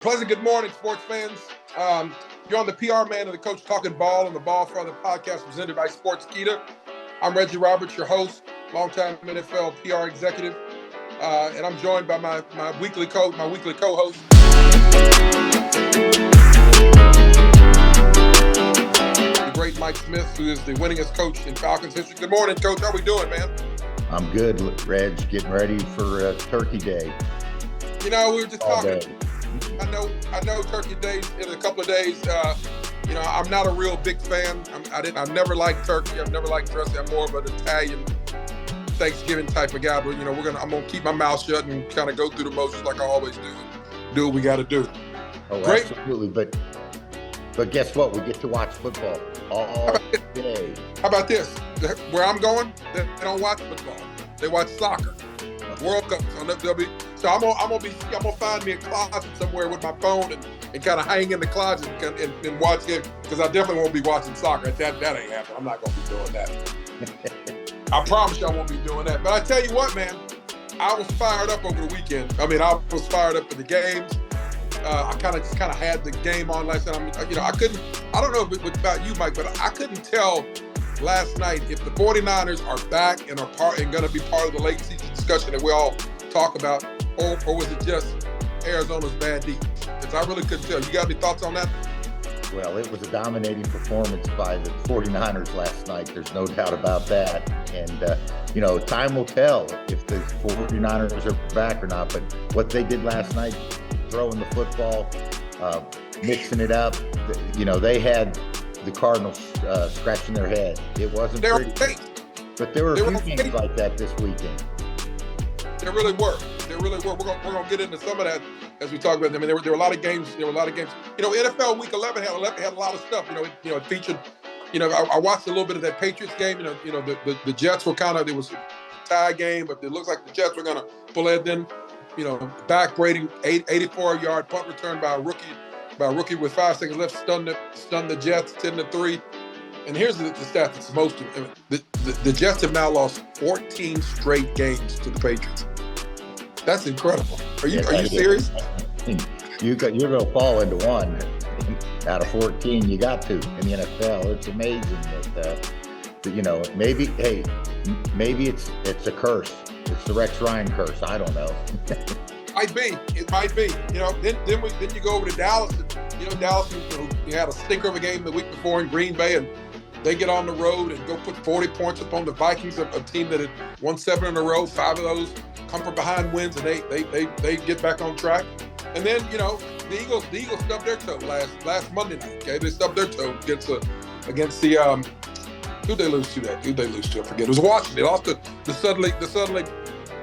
Pleasant good morning, sports fans. You're on the PR Man and the Coach Talking Ball on the BallFather podcast presented by Sportskeeda. I'm Reggie Roberts, your host, longtime NFL PR executive, and I'm joined by my weekly co-host. The great Mike Smith, who is the winningest coach in Falcons history. Good morning, Coach. How we doing, man? I'm good, Reg. Getting ready for Turkey Day. We were just talking. I know Turkey Day in a couple of days. I'm not a real big fan. I've never liked turkey. I've never liked dressing. I'm more of an Italian Thanksgiving type of guy. But I'm gonna keep my mouth shut and kind of go through the motions like I always do. Do what we got to do. Oh, great. Absolutely. But guess what? We get to watch football all day. How about this? Where I'm going, they don't watch football. They watch soccer. World Cup on WWE. So I'm gonna find me a closet somewhere with my phone and kind of hang in the closet and watch it, because I definitely won't be watching soccer. That ain't happening. I'm not gonna be doing that. I promise you I won't be doing that. But I tell you what, man, I was fired up over the weekend. I was fired up for the games. I kind of had the game on last night. I don't know about you, Mike, but I couldn't tell last night if the 49ers are back and going to be part of the late season discussion that we all talk about, or was it just Arizona's bad defense? Because I really couldn't tell. You got any thoughts on that? Well, it was a dominating performance by the 49ers last night. There's no doubt about that. And, time will tell if the 49ers are back or not. But what they did last night, throwing the football, mixing it up, they had the Cardinals scratching their head. It wasn't pretty. But there were a few games like that this weekend. There really were. We're gonna get into some of that as we talk about them. There were a lot of games. NFL Week 11 had a lot of stuff. It featured. I watched a little bit of that Patriots game. The Jets were it was a tie game, but it looks like the Jets were gonna pull it. Then, back-braiding 84-yard punt return by a rookie with 5 seconds left, stunned the Jets 10-3. And here's the stat that's most. The Jets have now lost 14 straight games to the Patriots. That's incredible. Are you serious? You're going to fall into one out of 14. You got to in the NFL. It's amazing that maybe it's a curse. It's the Rex Ryan curse. I don't know. It might be. Then you go over to Dallas. Dallas, you had a stinker of a game the week before in Green Bay, and they get on the road and go put 40 points up on the Vikings, a team that had won 7 in a row. 5 of those come from behind wins, and they get back on track. And then the Eagles stubbed their toe last Monday night. Okay, they stubbed their toe against the who'd they lose to? I forget. It was Washington. They lost to the suddenly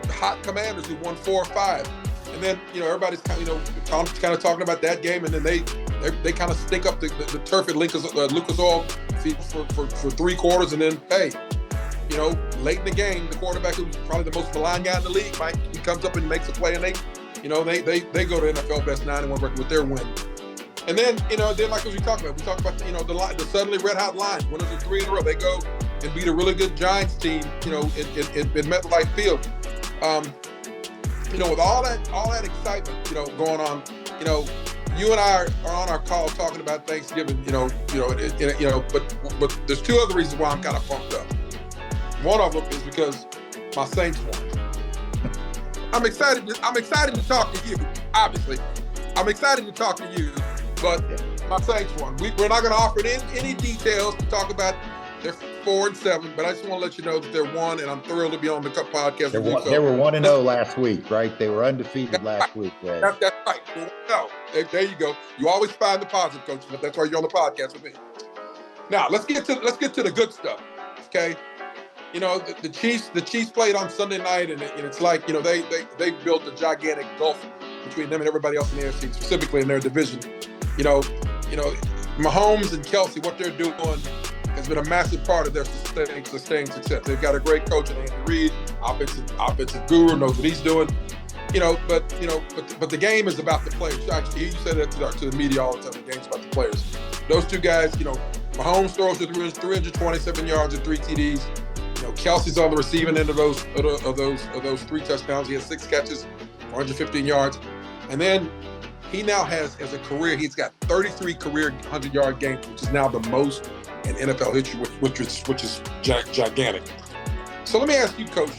hot Commanders, who won 4 or 5. And then everybody's kind of talking about that game, and then they kind of stink up the turf at Lucas Oil for 3 quarters, and then late in the game, the quarterback, who's probably the most maligned guy in the league, Mike, he comes up and makes a play, and they go to NFL best 9-1 record with their win. And then like as we talked about the suddenly red hot Lions, winners of 3 in a row. They go and beat a really good Giants team, in MetLife Field. With all that excitement, going on, you and I are on our call talking about Thanksgiving, but there's 2 other reasons why I'm kind of pumped up. One of them is because my Saints won. I'm excited to talk to you. Obviously, I'm excited to talk to you, but my Saints won. We're not going to offer any details to talk about. They're 4-7, but I just want to let you know that they're 1, and I'm thrilled to be on the podcast. They were 1-0 last week, right? They were undefeated last week. That's right. No, there you go. You always find the positive, Coach. That's why you're on the podcast with me. Now let's get to the good stuff. Okay, the Chiefs played on Sunday night, and it's like they built a gigantic gulf between them and everybody else in the AFC, specifically in their division. Mahomes and Kelsey, what they're doing has been a massive part of their sustained success. They've got a great coach in Andy Reid, offensive guru, knows what he's doing. But the game is about the players. Actually, you say that to the media all the time. The game's about the players. Those 2 guys, Mahomes throws for 327 yards and 3 TDs. Kelsey's on the receiving end of those 3 touchdowns. He has 6 catches, 115 yards. And then He now has, as a career, he's got 33 career 100-yard games, which is now the most in NFL history, which is gigantic. So let me ask you, Coach,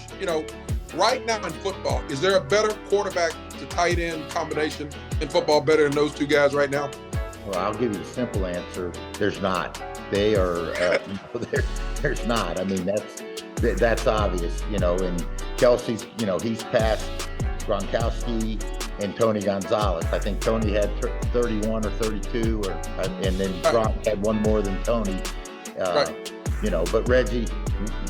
right now in football, is there a better quarterback to tight end combination in football better than those two guys right now? Well, I'll give you the simple answer. There's not. They are, there's not. I mean, that's obvious, and Kelsey's, he's passed Gronkowski and Tony Gonzalez. I think Tony had 31 or 32, and then Gronk had one more than Tony. But Reggie,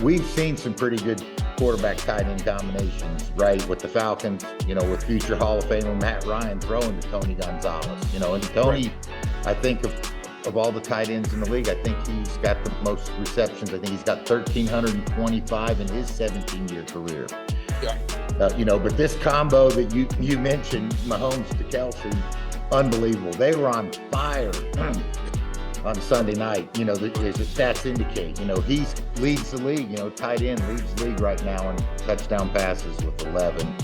we've seen some pretty good quarterback tight end combinations, right? With the Falcons, with future Hall of Famer Matt Ryan throwing to Tony Gonzalez, and Tony, I think of all the tight ends in the league, I think he's got the most receptions. I think he's got 1,325 in his 17-year career. Yeah. But this combo that you mentioned, Mahomes to Kelsey, unbelievable. They were on fire on Sunday night. As the stats indicate, he leads the league. Tight end leads the league right now in touchdown passes with 11.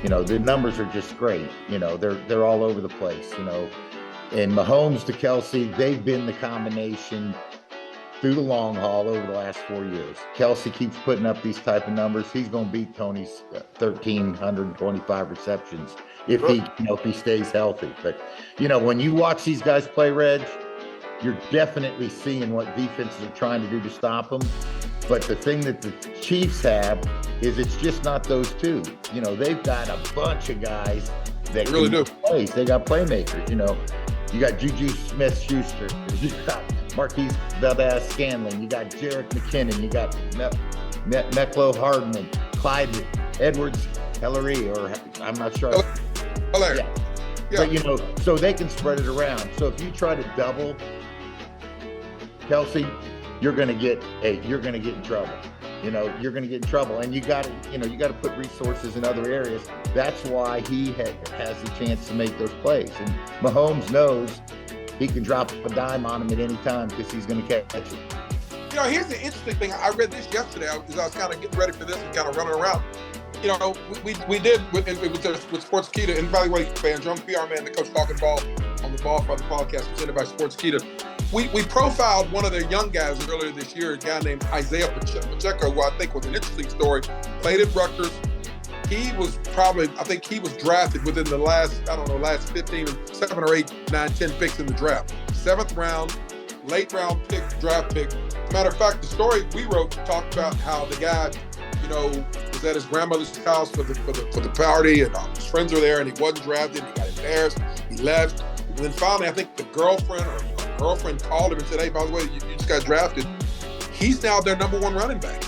The numbers are just great. They're all over the place. And Mahomes to Kelsey, they've been the combination through the long haul over the last 4 years. Kelsey keeps putting up these type of numbers. He's going to beat Tony's 1,325 receptions if he stays healthy. But when you watch these guys play, Reg, you're definitely seeing what defenses are trying to do to stop them. But the thing that the Chiefs have is it's just not those two. They've got a bunch of guys that really do. Plays. They got playmakers. You got Juju Smith-Schuster. You got Marquise Valdez-Scantling. You got Jerick McKinnon. You got Mecole Hardman, Clyde Edwards-Helaire, or I'm not sure. Yeah. But so they can spread it around. So if you try to double Kelsey, you're going to get in trouble. You're going to get in trouble, and you got to put resources in other areas. That's why he has the chance to make those plays. And Mahomes knows he can drop a dime on him at any time because he's going to catch it. Here's the interesting thing. I read this yesterday as I was kind of getting ready for this and kind of running around. We did with Sportskeeda, and by the way, fans, young PR man, the Coach Talking Ball on the BallFather podcast presented by Sportskeeda. We profiled one of their young guys earlier this year, a guy named Isaiah Pacheco, who I think was an interesting story. Played at Rutgers. He was drafted within the last 15, 7 or 8, 9, 10 picks in the draft. 7th round, late round pick, draft pick. Matter of fact, the story we wrote talked about how the guy, was at his grandmother's house for the party, and all his friends were there, and he wasn't drafted. He got embarrassed. He left, and then finally, I think the girlfriend called him and said, "Hey, by the way, you just got drafted." He's now their number 1 running back.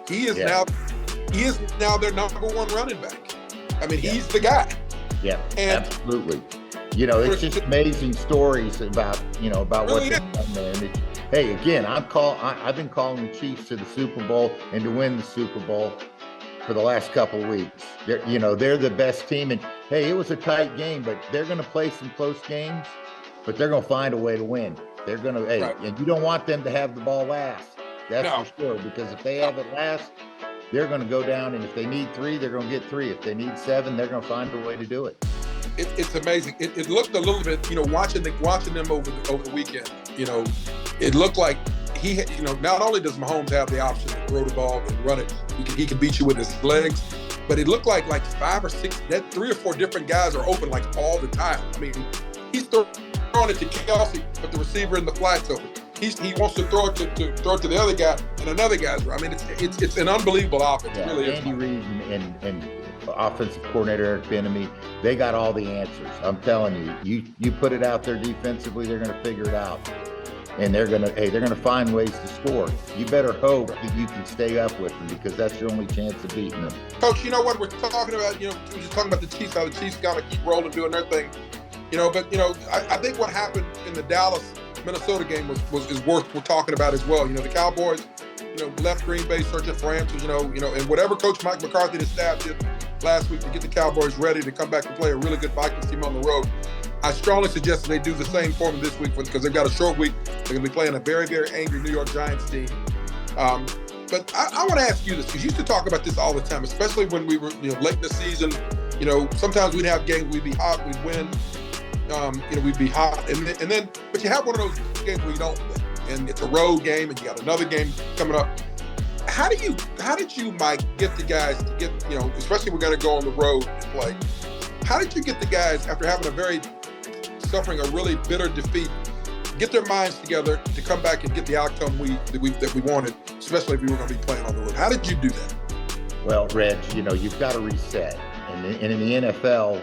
He is now their number 1 running back. I mean, he's the guy. Yeah, and absolutely. It's just amazing stories about what they've done there. And hey, again, I've been calling the Chiefs to the Super Bowl and to win the Super Bowl for the last couple of weeks. They're the best team, and hey, it was a tight game, but they're going to play some close games, but they're going to find a way to win. They're going to, and you don't want them to have the ball last. That's for sure, because if they have it last, they're going to go down, and if they need 3, they're going to get 3. If they need 7, they're going to find a way to do it. It's amazing. It looked a little bit, watching them over the weekend. It looked like not only does Mahomes have the option to throw the ball and run it, he can beat you with his legs, but it looked like 5 or 6, 3 or 4 different guys are open all the time. I mean, he's throwing it to Kelsey, but the receiver in the flat's open. He wants to throw it to the other guy, and another guy's. I mean, it's an unbelievable offense. Yeah, it really Andy is. Reid and offensive coordinator Eric Bieniemy, they got all the answers. I'm telling you, you put it out there defensively, they're going to figure it out, and they're going to find ways to score. You better hope that you can stay up with them, because that's your only chance of beating them. Coach, you know what we're talking about? We're just talking about the Chiefs, how the Chiefs got to keep rolling, doing their thing. But I think what happened in the Dallas-Minnesota game is worth we're talking about as well. The Cowboys, left Green Bay searching for answers. And whatever Coach Mike McCarthy and his staff did last week to get the Cowboys ready to come back and play a really good Vikings team on the road, I strongly suggest that they do the same for them this week, because they've got a short week. They're going to be playing a very, very angry New York Giants team. But I want to ask you this, because you used to talk about this all the time, especially when we were late in the season. Sometimes we'd have games, we'd be hot, we'd win. we'd be hot, but you have one of those games where you don't win, and it's a road game, and you got another game coming up. How did you, Mike, get the guys to get, especially we're going to go on the road and play? How did you get the guys after suffering a really bitter defeat, get their minds together to come back and get the outcome that we wanted, especially if we were going to be playing on the road? How did you do that? Well, Reg, you've got to reset, and in the NFL,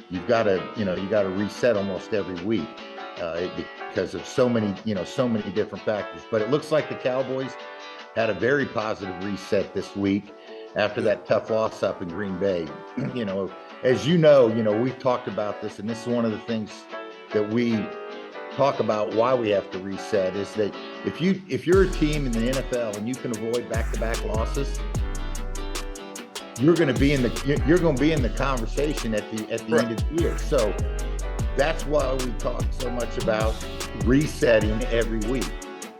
you've got to reset almost every week because of so many different factors. But it looks like the Cowboys had a very positive reset this week after that tough loss up in Green Bay. As we've talked about this, and this is one of the things that we talk about why we have to reset is that if you're a team in the NFL and you can avoid back-to-back losses, you're going to be in the conversation at the end of the year. So that's why we talk so much about resetting every week.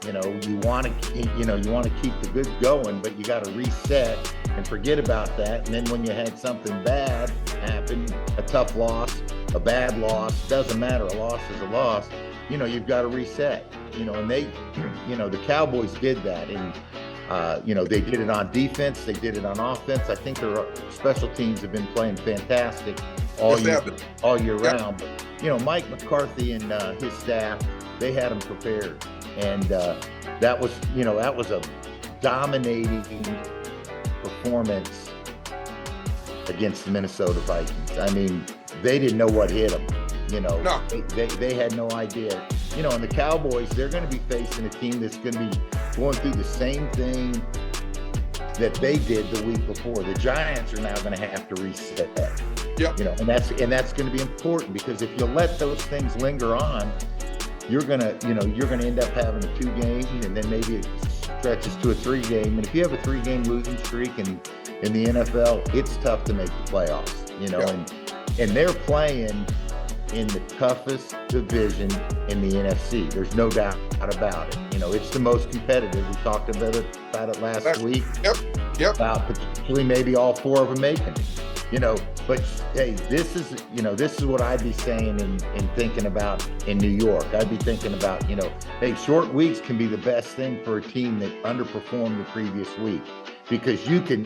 You want to keep the good going, but you got to reset and forget about that. And then when you had something bad happen, a tough loss, a bad loss, doesn't matter. A loss is a loss. You've got to reset. And they, the Cowboys did that, and they did it on defense, they did it on offense. I think their special teams have been playing fantastic all year round. But Mike McCarthy and his staff, they had them prepared. And that was a dominating performance against the Minnesota Vikings. I mean, they didn't know what hit them. No. They had no idea. And the Cowboys, they're going to be facing a team that's going to be going through the same thing that they did the week before. The Giants are now going to have to reset that. Yep. And that's going to be important, because if you let those things linger on, you're gonna end up having a 2-game, and then maybe it stretches to a 3-game. And if you have a 3-game losing streak in the NFL, it's tough to make the playoffs. And they're playing in the toughest division in the NFC. There's no doubt about it. It's the most competitive. We talked about it last week. Yep. About potentially maybe all 4 of them making it. But hey, this is what I'd be saying and thinking about in New York. I'd be thinking about, hey, short weeks can be the best thing for a team that underperformed the previous week, because you can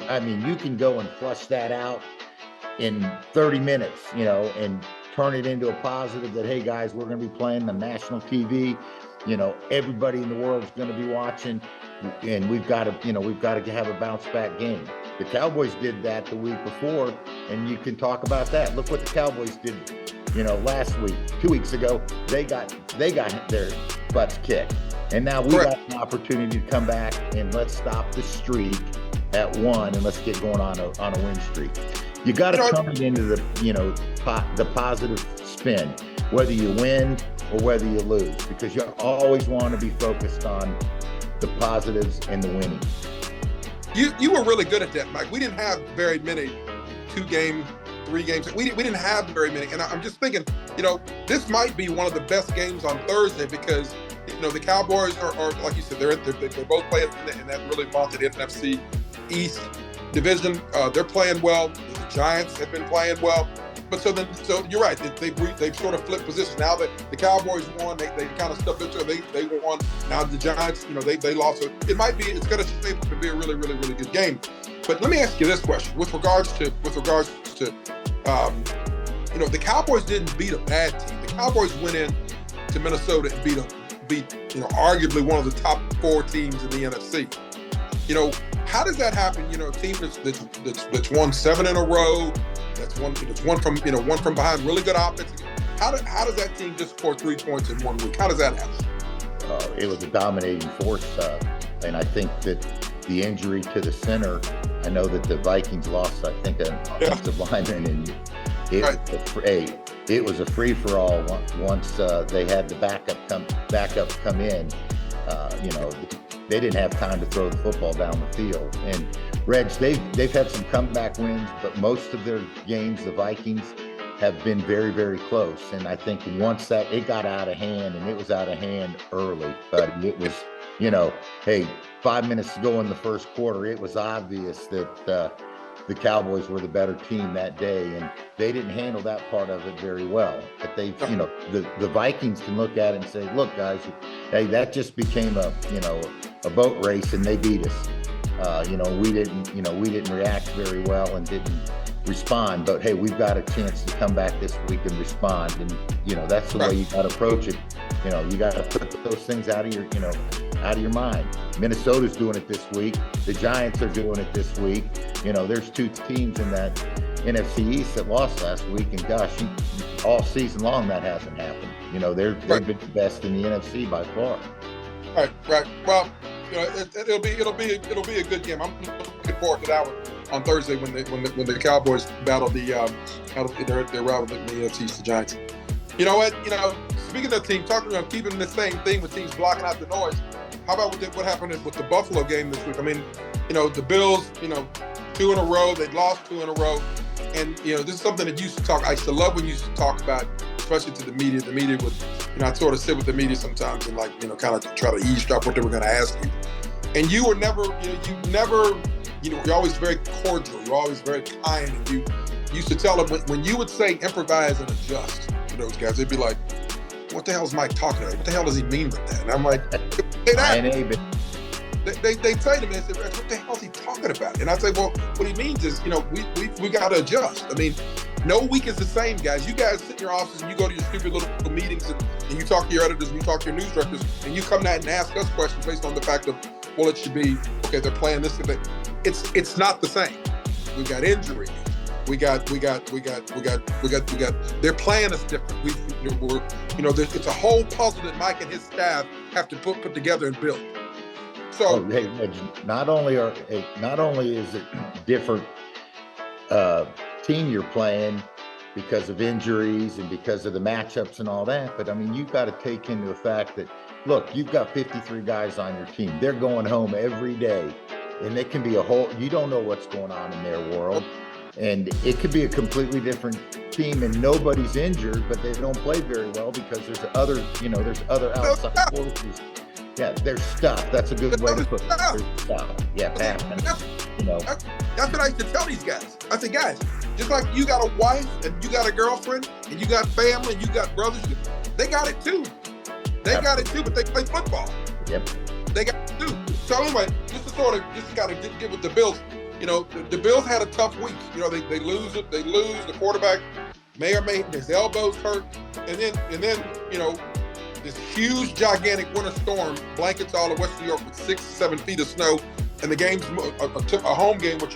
go and flush that out in 30 minutes, and turn it into a positive that, hey guys, we're going to be playing on national TV. Everybody in the world is going to be watching, and we've got to have a bounce back game. The Cowboys did that the week before, and you can talk about that. Look what the Cowboys did, last week, 2 weeks ago. They got their butts kicked, and now we got an opportunity to come back and let's stop the streak at 1 and let's get going on a win streak. You got to turn it into the positive spin, whether you win or whether you lose, because you always want to be focused on the positives and the winning. You were really good at that, Mike. We didn't have very many 2-game, 3 games. We didn't have very many. And I'm just thinking, this might be one of the best games on Thursday, because, the Cowboys are like you said, they're both playing in that really vaunted NFC East division. They're playing well. The Giants have been playing well. But so you're right. They've sort of flipped positions. Now that the Cowboys won, they kind of stuffed into it. They won. Now the Giants, they lost. So it's going to shape up to be a really, really, really good game. But let me ask you this question with regards to the Cowboys didn't beat a bad team. The Cowboys went in to Minnesota and beat arguably one of the top 4 teams in the NFC. How does that happen? A team that's won 7 in a row. That's one from behind, really good offense. How does that team just score 3 points in 1 week? How does that happen? It was a dominating force, and I think that the injury to the center. I know that the Vikings lost, I think, an offensive lineman, and it was a free for all once they had the backup come in. They didn't have time to throw the football down the field. And Reg, they've had some comeback wins, but most of their games, the Vikings, have been very, very close. And I think once it got out of hand, and it was out of hand early, but it was, 5 minutes to go in the first quarter, it was obvious that the Cowboys were the better team that day, and they didn't handle that part of it very well. But they, the Vikings can look at it and say, look, guys, hey, that just became a boat race, and they beat us. We didn't react very well and didn't respond. But hey, we've got a chance to come back this week and respond. And that's the way you got to approach it. You got to put those things out of your mind. Minnesota's doing it this week. The Giants are doing it this week. There's two teams in that NFC East that lost last week, and gosh, all season long that hasn't happened. They've been the best in the NFC by far. Right. Well, it'll be a good game. I'm looking forward to that one on Thursday when the Cowboys battle their rival in the NFC East, the Giants. You know what? Speaking of team, talking about keeping the same thing with teams blocking out the noise. How about what happened with the Buffalo game this week? I mean, the Bills, 2 in a row. They'd lost 2 in a row. And, this is something that I used to love when you used to talk about, especially to the media. The media would, I'd sort of sit with the media sometimes and kind of try to eavesdrop what they were going to ask you. And you were never, you're always very cordial. You're always very kind. And you used to tell them when you would say improvise and adjust to those guys, they'd be like, what the hell is Mike talking about? What the hell does he mean with that? And I'm like, hey, they say to me, what the hell is he talking about? And I say, well, what he means is, we got to adjust. I mean, no week is the same, guys. You guys sit in your offices and you go to your stupid little meetings and you talk to your editors and you talk to your news directors and you come out and ask us questions based on the fact of, well, it should be, okay, they're playing this and that. It's not the same. We've got injuries. We got. They're playing us different. It's a whole puzzle that Mike and his staff have to put together and build. So, hey, not only is it different team you're playing because of injuries and because of the matchups and all that, but I mean, you've got to take into the fact that, look, you've got 53 guys on your team. They're going home every day, and it can be you don't know what's going on in their world. And it could be a completely different team and nobody's injured, but they don't play very well because there's other outside forces. Yeah, there's stuff. That's a good way to put it. There's stuff. Yeah, that's what I used to tell these guys. I said, guys, just like you got a wife and you got a girlfriend and you got family and you got brothers, they got it too. Got it too, but they play football. Yep. They got it too. So anyway, just got to get with the Bills. The Bills had a tough week. They lose. The quarterback may his elbows hurt, and then this huge, gigantic winter storm blankets all of West New York with 6-7 feet of snow, and the game's a home game, which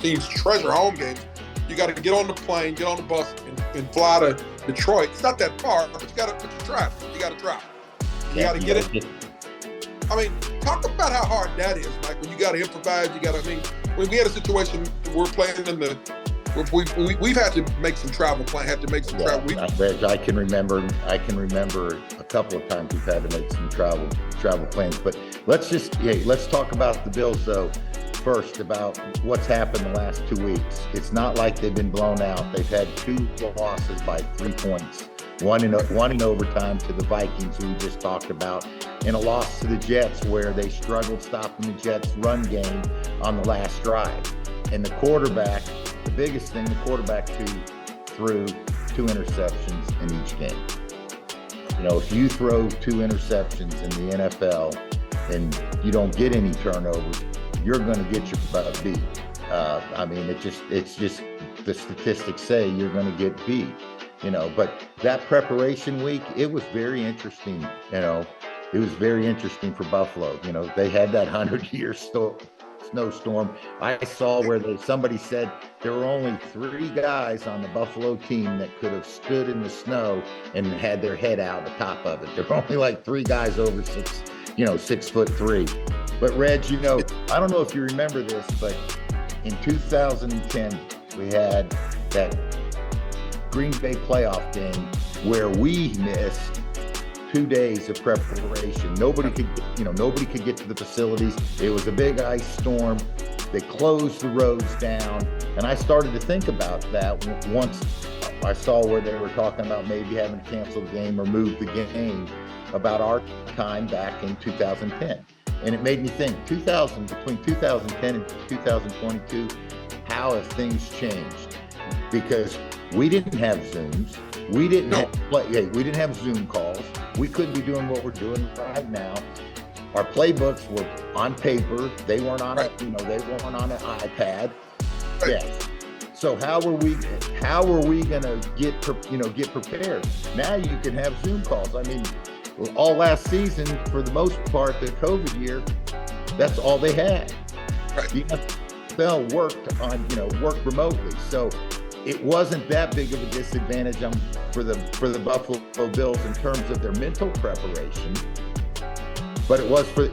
teams treasure home games. You got to get on the plane, get on the bus, and fly to Detroit. It's not that far, but you got to drive. You got to drive. You got to get it. I mean, talk about how hard that is, Mike. When you got to improvise, when we had a situation we're playing we've had to make some travel plan. I can remember a couple of times we've had to make some travel plans. But let's talk about the Bills though. First, about what's happened the last 2 weeks. It's not like they've been blown out. They've had 2 losses by 3 points. One in overtime to the Vikings, who we just talked about, and a loss to the Jets where they struggled stopping the Jets' run game on the last drive. And the quarterback, the biggest thing, the quarterback threw 2 interceptions in each game. If you throw 2 interceptions in the NFL and you don't get any turnovers, you're going to get your butt beat. It's just the statistics say you're going to get beat. But that preparation week, it was very interesting. It was very interesting for Buffalo. They had that 100-year snowstorm. I saw where somebody said there were only 3 guys on the Buffalo team that could have stood in the snow and had their head out the top of it. There were only like 3 guys over 6'3". But Reg, I don't know if you remember this, but in 2010, we had that Green Bay playoff game where we missed 2 days of preparation. Nobody could get to the facilities. It was a big ice storm. They closed the roads down. And I started to think about that once I saw where they were talking about maybe having to cancel the game or move the game about our time back in 2010. And it made me think, between 2010 and 2022, how have things changed? Because we didn't have Zooms. We didn't we didn't have Zoom calls. We couldn't be doing what we're doing right now. Our playbooks were on paper. They weren't on they weren't on an iPad. Right. Yes. So how are we gonna get prepared? Now you can have Zoom calls. I mean, all last season, for the most part, the COVID year, that's all they had. Right. The NFL worked remotely, so it wasn't that big of a disadvantage for the Buffalo Bills in terms of their mental preparation, but it was for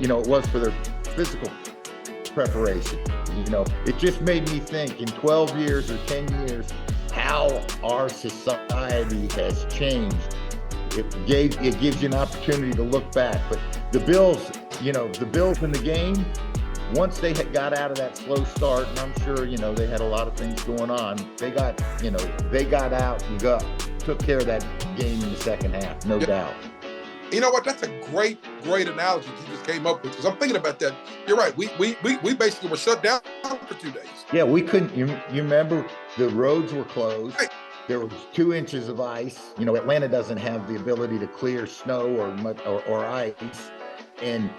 their physical preparation. It just made me think in 12 years or 10 years how our society has changed. It gives you an opportunity to look back. But the Bills in the game, once they got out of that slow start, and I'm sure they had a lot of things going on, they got out and took care of that game in the second half, no doubt. You know what? That's a great analogy you just came up with, because I'm thinking about that. You're right. We basically were shut down for 2 days. Yeah, we couldn't. You remember the roads were closed. Right. There was 2 inches of ice. Atlanta doesn't have the ability to clear snow or ice, and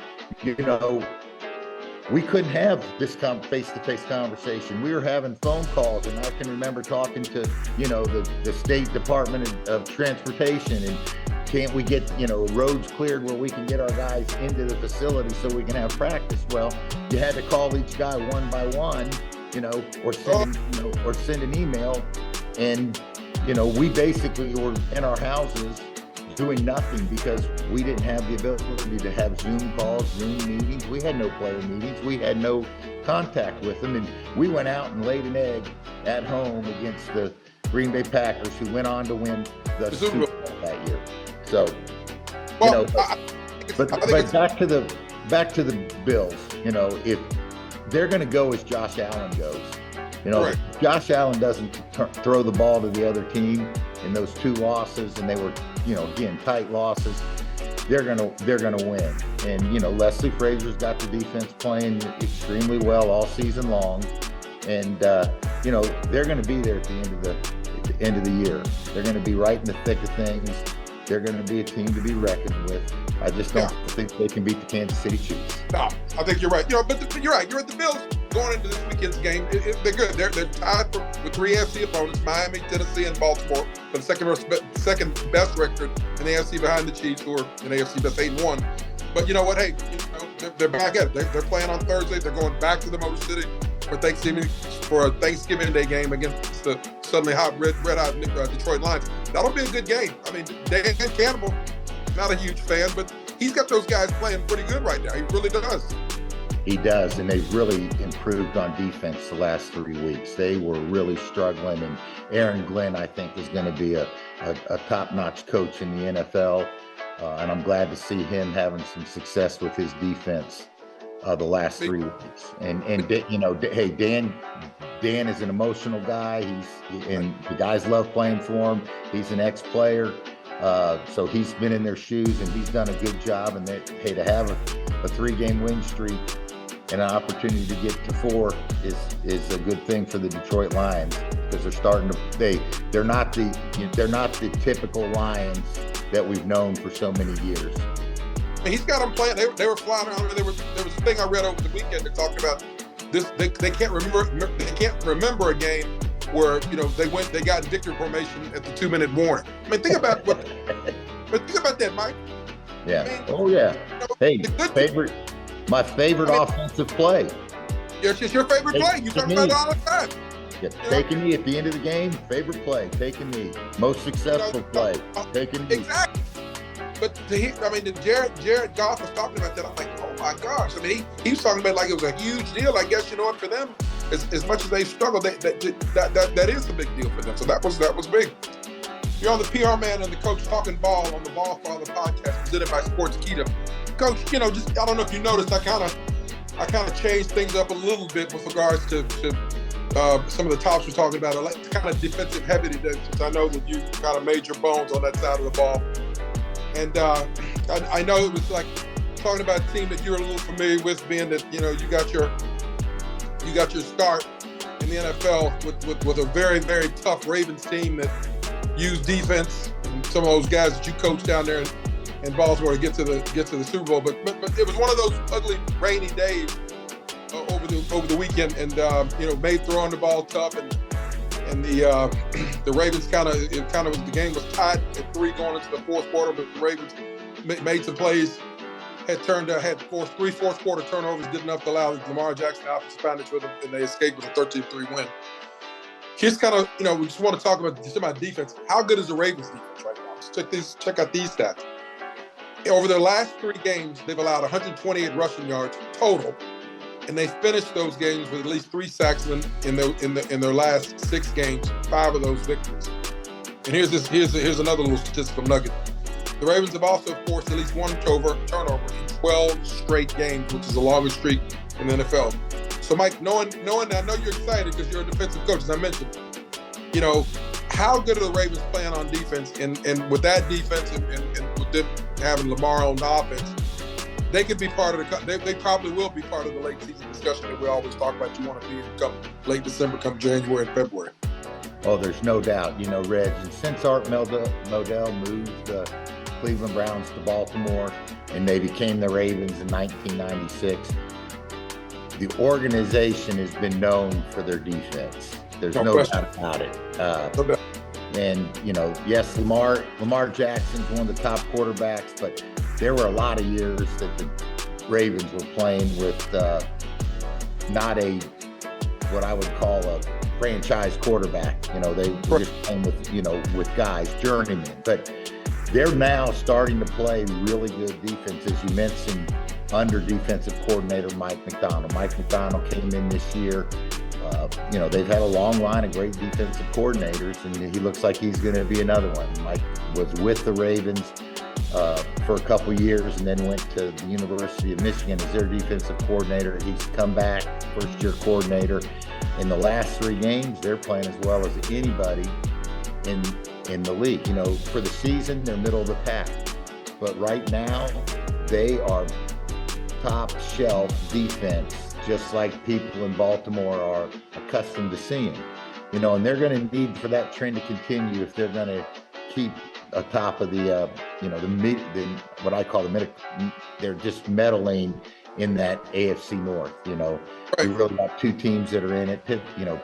we couldn't have this face-to-face conversation. We were having phone calls, and I can remember talking to the State Department of Transportation, and can't we get roads cleared where we can get our guys into the facility so we can have practice? Well, you had to call each guy one by one, or send an email, and we basically were in our houses doing nothing because we didn't have the ability to have Zoom calls, Zoom meetings. We had no player meetings. We had no contact with them, and we went out and laid an egg at home against the Green Bay Packers, who went on to win the Super Bowl that year. So, but back to the Bills. If they're going to go as Josh Allen goes, if Josh Allen doesn't throw the ball to the other team in those 2 losses, and they were, again, tight losses, they're gonna win. And Leslie Frazier's got the defense playing extremely well all season long, and they're going to be there at the end of the year. They're going to be right in the thick of things. They're going to be a team to be reckoned with. I just don't think they can beat the Kansas City Chiefs. No, I think you're right. But you're right. You're at the Bills going into this weekend's game. They're good. They're tied with 3 AFC opponents: Miami, Tennessee, and Baltimore, for the second best record in the AFC behind the Chiefs, who are in AFC best 8-1. But you know what? Hey, they're back at it. They're playing on Thursday. They're going back to the Motor City for a Thanksgiving Day game against the suddenly red hot Detroit Lions. That'll be a good game. I mean, Dan Campbell, not a huge fan, but he's got those guys playing pretty good right now. He really does. He does, and they've really improved on defense the last 3 weeks. They were really struggling, and Aaron Glenn, I think, is going to be a top-notch coach in the NFL, and I'm glad to see him having some success with his defense the last 3 weeks. And hey, Dan is an emotional guy. And the guys love playing for him. He's an ex-player, so he's been in their shoes, and he's done a good job. And to have a 3-game win streak and an opportunity to get to 4 is a good thing for the Detroit Lions, because they're starting to they're not the typical Lions that we've known for so many years. And he's got them playing. They were flying around. There was a thing I read over the weekend that talked about this. They can't remember a game where they got in victory formation at the 2-minute warning. I mean, think about that, Mike. Yeah. Hey, my favorite offensive play. It's just your favorite play. You talk about it all the time. Yeah, take a knee at the end of the game. Favorite play. Take a knee. Most successful play. Take a knee. Exactly. But Jared Goff was talking about that. I'm like, oh my gosh. I mean, he was talking about it like it was a huge deal. I guess for them, as much as they struggled, that is a big deal for them. So that was big. You're on the PR Man and the Coach Talking Ball on the BallFather podcast presented by Sportskeeda. Coach, I don't know if you noticed, I kind of changed things up a little bit with regards to some of the tops we're talking about. I like kind of defensive heavy today, since I know that you kind of made your bones on that side of the ball. And I know it was like talking about a team that you're a little familiar with, being that you got your start in in the NFL with a very, very tough Ravens team that used defense, and some of those guys that you coached down there in Baltimore to get to the Super Bowl. But it was one of those ugly rainy days over the weekend, and made throwing the ball tough, and the Ravens the game was tied at 3 going into the fourth quarter, but the Ravens made some plays, had forced 3 fourth quarter turnovers, good enough to allow Lamar Jackson out to Spanish with them, and they escaped with a 13-3 win. Just we just want to talk about defense. How good is the Ravens defense right now? Let's check out these stats. Over their last 3 games, they've allowed 128 rushing yards total, and they finished those games with at least 3 sacks in their last 6 games, 5 of those victories. And here's another little statistical nugget. The Ravens have also forced at least 1 turnover in 12 straight games, which is the longest streak in the NFL. So, Mike, knowing I know you're excited because you're a defensive coach, as I mentioned, how good are the Ravens playing on defense? And with that defense and with them having Lamar on the offense, they could be part of they probably will be part of the late season discussion that we always talk about. You want to be in come late December, come January and February. Oh, there's no doubt. Reg, and since Art Modell moved the Cleveland Browns to Baltimore and they became the Ravens in 1996, the organization has been known for their defense. There's no doubt about it. And, yes, Lamar Jackson's one of the top quarterbacks, but there were a lot of years that the Ravens were playing with not what I would call a franchise quarterback. They were just playing with guys, journeymen. But they're now starting to play really good defense, as you mentioned, under defensive coordinator Mike Macdonald. Mike Macdonald came in this year. They've had a long line of great defensive coordinators, and he looks like he's going to be another one. Mike was with the Ravens for a couple years and then went to the University of Michigan as their defensive coordinator. He's come back, first-year coordinator. In the last 3 games, they're playing as well as anybody in the league. For the season, they're middle of the pack. But right now, they are top shelf defense, just like people in Baltimore are accustomed to seeing. And they're going to need for that trend to continue if they're going to keep atop of the what I call the mid. They're just meddling in that AFC North. We really got 2 teams that are in it.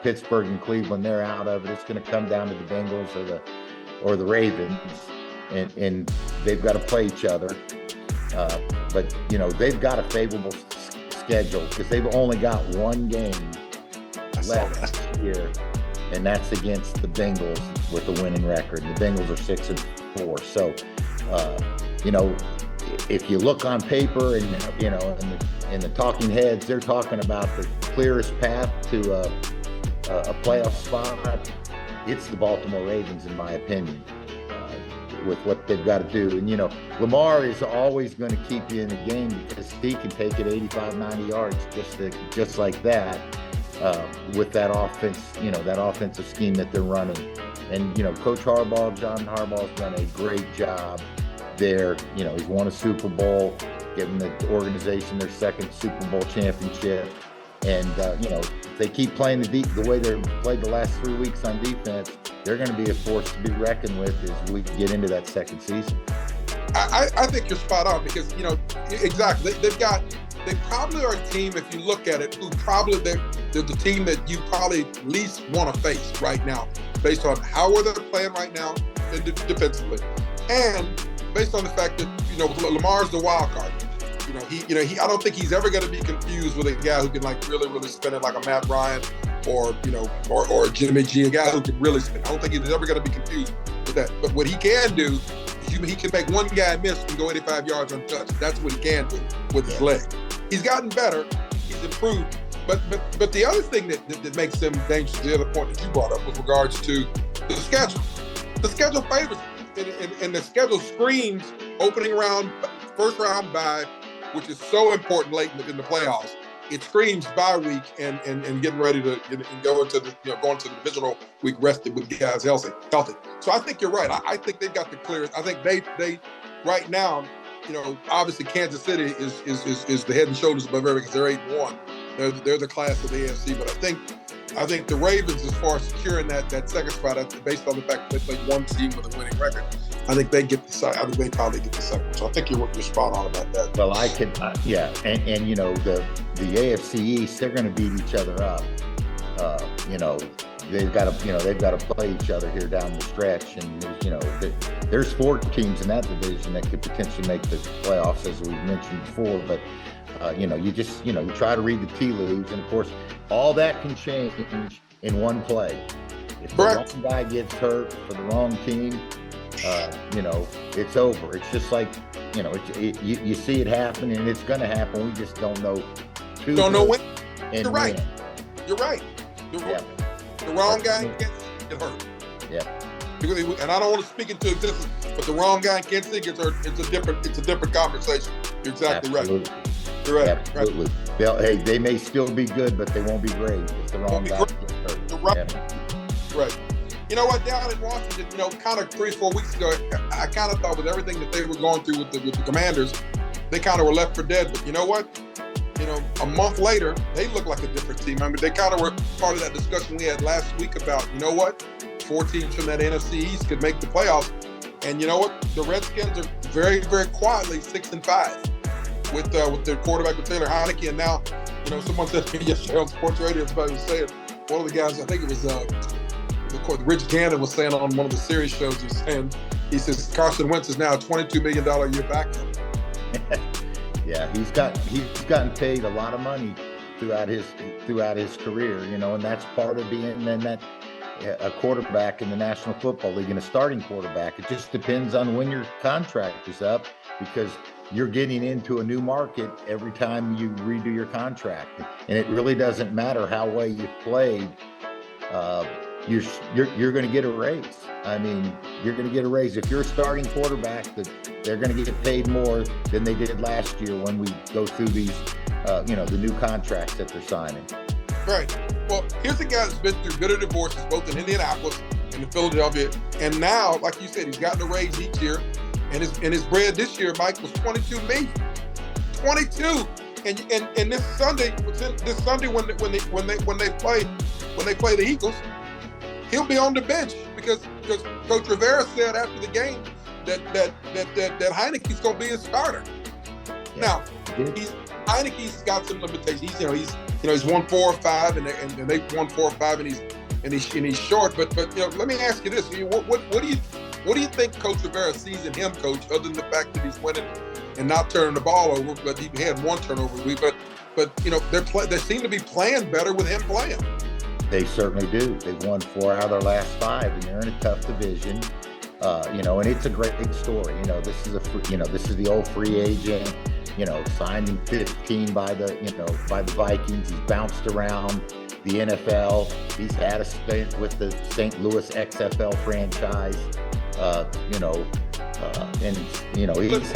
Pittsburgh and Cleveland, they're out of it. It's going to come down to the Bengals or the Ravens, and they've got to play each other. But they've got a favorable schedule because they've only got 1 game left this year, and that's against the Bengals with a winning record. The Bengals are 6-4. So, if you look on paper and in the talking heads, they're talking about the clearest path to a playoff spot. It's the Baltimore Ravens, in my opinion, with what they've got to do. And, Lamar is always going to keep you in the game because he can take it 85, 90 yards just like that with that offense, that offensive scheme that they're running. And, Coach John Harbaugh's done a great job there. He's won a Super Bowl, giving the organization their 2nd Super Bowl championship. And, if they keep playing the way they've played the last 3 weeks on defense, they're going to be a force to be reckoned with as we get into that 2nd season. I think you're spot on because, exactly. They probably are a team, if you look at it, who probably they're the team that you probably least want to face right now, based on how they're playing right now and defensively. And based on the fact that, Lamar's the wild card. I don't think he's ever going to be confused with a guy who can really, really spin it like a Matt Ryan or Jimmy G, a guy who can really spin. I don't think he's ever going to be confused with that. But what he can do is he can make one guy miss and go 85 yards untouched. That's what he can do with his leg. He's gotten better. He's improved. But the other thing that makes them dangerous, the other point that you brought up with regards to the schedule. The schedule favors them. And the schedule screams opening round, first round bye, which is so important late in the playoffs. It screams bye week and getting ready to go into going to the divisional week rested with guys healthy. So I think you're right. I think they've got the clearest. I think they right now, obviously Kansas City is the head and shoulders above everything because they're 8-1. They're the class of the AFC. But I think I think the Ravens, as far as securing that second spot, based on the fact that they played one team with a winning record, I think they get the side. I think they probably get the second. So I think you're spot on about that. Well, I can, yeah, and you know the AFC East, they're going to beat each other up. You know, they've got to play each other here down the stretch, and you know, there's 4 teams in that division that could potentially make the playoffs, as we've mentioned before. But you know, you try to read the tea leaves, and of course, all that can change in one play. If the wrong guy gets hurt for the wrong team, you know, it's over. It's just like, you know, you see it happen, and it's going to happen. We just don't know. Don't know when. You're right. You're right. The wrong guy gets hurt. Yeah. And I don't want to speak into existence, but the wrong guy in Kansas City gets hurt. It's a different conversation. You're exactly Absolutely. Right. You're right. Absolutely. Right. Hey, they may still be good, but they won't be great if the wrong guy gets hurt. You're right. Yeah. Right. You know what? Down in Washington, you know, kind of 3-4 weeks ago, I kind of thought with everything that they were going through with the Commanders, they kind of were left for dead. But you know what? You know, a month later, they look like a different team. I mean, they kind of were part of that discussion we had last week about, you know what? 4 teams from that NFC East could make the playoffs. And you know what? The Redskins are very, very quietly 6-5 with their quarterback with Taylor Heineke. And now, you know, someone said to me yesterday on sports radio, somebody was saying, one of the guys, I think it was Rich Gannon was saying on one of the series shows, he says Carson Wentz is now a $22 million a year backup. Yeah, he's gotten paid a lot of money throughout his career, you know, and that's part of being a quarterback in the National Football League and a starting quarterback. It just depends on when your contract is up, because you're getting into a new market every time you redo your contract, and it really doesn't matter how well you've played. You're going to get a raise. I mean, you're going to get a raise if you're a starting quarterback. They're going to get paid more than they did last year when we go through these, you know, the new contracts that they're signing. Right. Well, here's a guy that's been through bitter divorces, both in Indianapolis and in Philadelphia, and now, like you said, he's gotten a raise each year, and his bread this year, Mike, was $22 million. 22. And this Sunday when they play the Eagles, he'll be on the bench because Coach Rivera said after the game that Heineke's going to be his starter. Yeah. Now, Heineke's got some limitations. He's won 4 or 5, and they've won 4 or 5, and he's short. But you know, let me ask you this: what do you think Coach Rivera sees in him, Coach, other than the fact that he's winning and not turning the ball over? But he had 1 turnover a week. But you know, they seem to be playing better with him playing. They certainly do. They've won 4 out of their last 5, and they're in a tough division. You know, and it's a great story. You know, this is the old free agent. You know, signed in 15 by the Vikings. He's bounced around the NFL. He's had a stint with the St. Louis XFL franchise. You know, and you know he's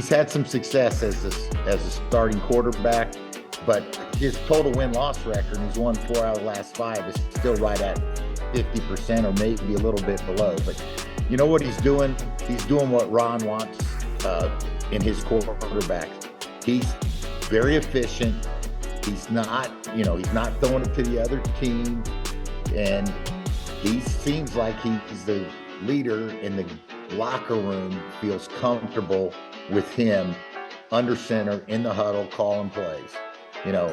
had some success as a starting quarterback. But his total win-loss record, he's won 4 out of the last 5, is still right at 50% or maybe a little bit below. But you know what he's doing? He's doing what Ron wants in his quarterback. He's very efficient. He's not throwing it to the other team. And he seems like he's the leader in the locker room, feels comfortable with him under center in the huddle, calling plays. You know,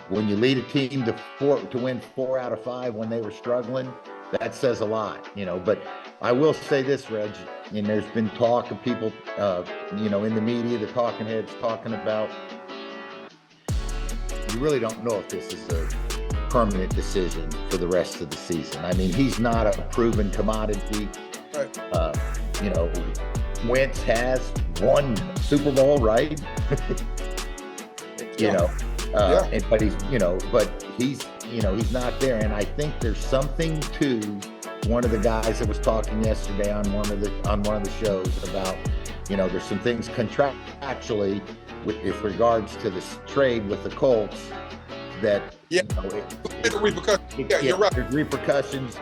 when you lead a team to win 4 out of 5 when they were struggling, that says a lot, you know. But I will say this, Reg, and there's been talk of people, you know, in the media, the talking heads talking about, you really don't know if this is a permanent decision for the rest of the season. I mean, he's not a proven commodity. Right. You know, Wentz has won Super Bowl, right? You know, but he's not there. And I think there's something to one of the guys that was talking yesterday on one of the shows about, you know, there's some things contractually with regards to this trade with the Colts that, you know, you're right. There's repercussions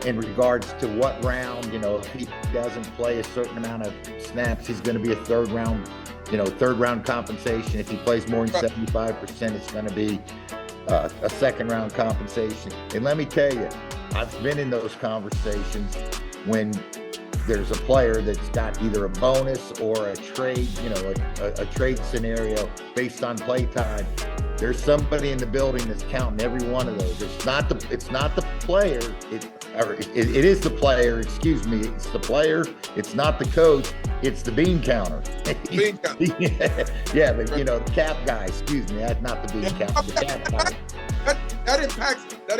in regards to what round, you know, if he doesn't play a certain amount of snaps, he's going to be a third round compensation. If he plays more than 75%, it's going to be a second round compensation. And let me tell you, I've been in those conversations when there's a player that's got either a bonus or a trade, a trade scenario based on play time. There's somebody in the building that's counting every one of those. It's not the player. It is the player. Excuse me. It's the player. It's not the coach. It's the bean counter. Bean counter. Yeah, but the cap guy. Excuse me. That's not the bean counter. The cap guy. That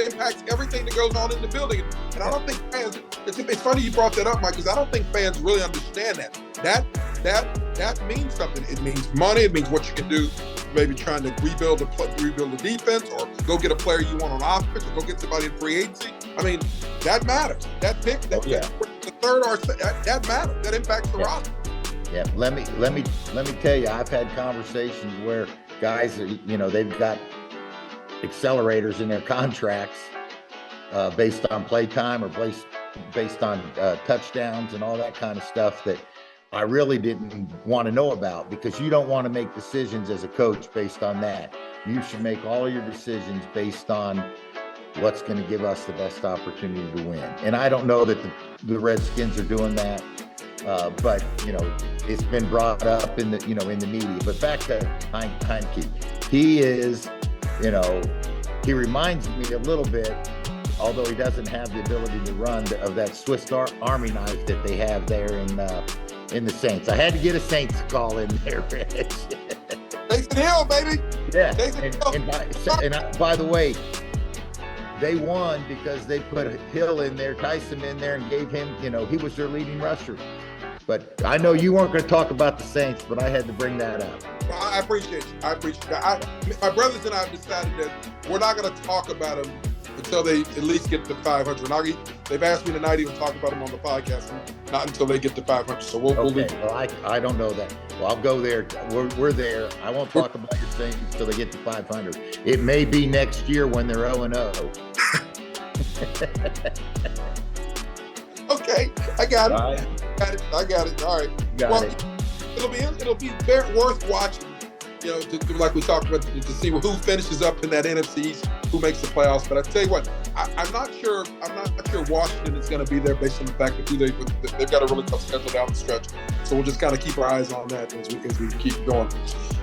impacts everything that goes on in the building. And I don't think fans. It's funny you brought that up, Mike, because I don't think fans really understand that. That means something. It means money. It means what you can do. Maybe trying to rebuild the defense, or go get a player you want on offense, or go get somebody in free agency. I mean, that matters. That pick, the third, or that matters. That impacts the roster. Yeah. Let me tell you, I've had conversations where guys, they've got accelerators in their contracts based on play time or based on touchdowns and all that kind of stuff that I really didn't want to know about, because you don't want to make decisions as a coach based on that. You should make all your decisions based on what's going to give us the best opportunity to win. And I don't know that the Redskins are doing that, but it's been brought up in the in the media. But back to Heineke, he is, he reminds me a little bit, although he doesn't have the ability to run, of that Swiss Army knife that they have there in the Saints. I had to get a Saints call in there, Rich. Taysom Hill, baby. Yeah. And by the way, they won because they put Hill in there, Tyson in there, and gave him, he was their leading rusher. But I know you weren't going to talk about the Saints, but I had to bring that up. Well, I appreciate you. My brothers and I have decided that we're not going to talk about them until they at least get to 500. They've asked me tonight even talk about them on the podcast, not until they get to 500. So we'll leave. Well, I don't know that. Well, I'll go there. We're there. I won't talk about your Saints until they get to 500. It may be next year when they're 0-0. Okay, I got it. I got it. All right. It'll be very worth watching. Like we talked about, to see who finishes up in that NFC East, who makes the playoffs. But I tell you what, I'm not sure Washington is going to be there based on the fact that they've got a really tough schedule down the stretch. So we'll just kind of keep our eyes on that as we keep going.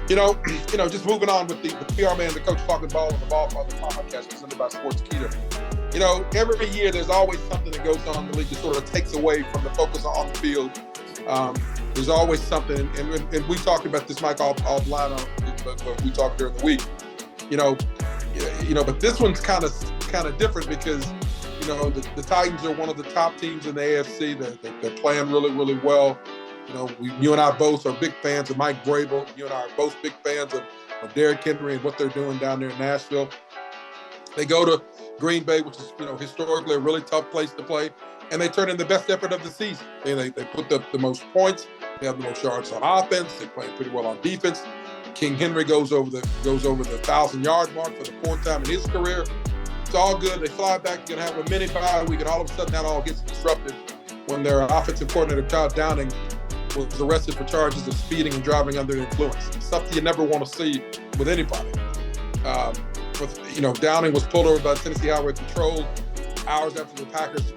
Just moving on with the PR man, the coach talking ball on the BallFather podcast presented by Sports Keeter. Every year there's always something that goes on in the league that sort of takes away from the focus on the field. There's always something, and we talked about this, Mike, offline, but we talked during the week. But this one's kind of different because the Titans are one of the top teams in the AFC. They're playing really, really well. You and I both are big fans of Mike Vrabel. You and I are both big fans of Derrick Henry and what they're doing down there in Nashville. They go to Green Bay, which is historically a really tough place to play, and they turn in the best effort of the season. They put up the most points. They have the most yards on offense. They play pretty well on defense. King Henry goes over the 1,000-yard mark for the fourth time in his career. It's all good. They fly back. You're gonna have a mini bye week, and all of a sudden that all gets disrupted when their offensive coordinator Todd Downing was arrested for charges of speeding and driving under the influence. It's something you never want to see with anybody. Downing was pulled over by the Tennessee Highway Patrol hours after the Titans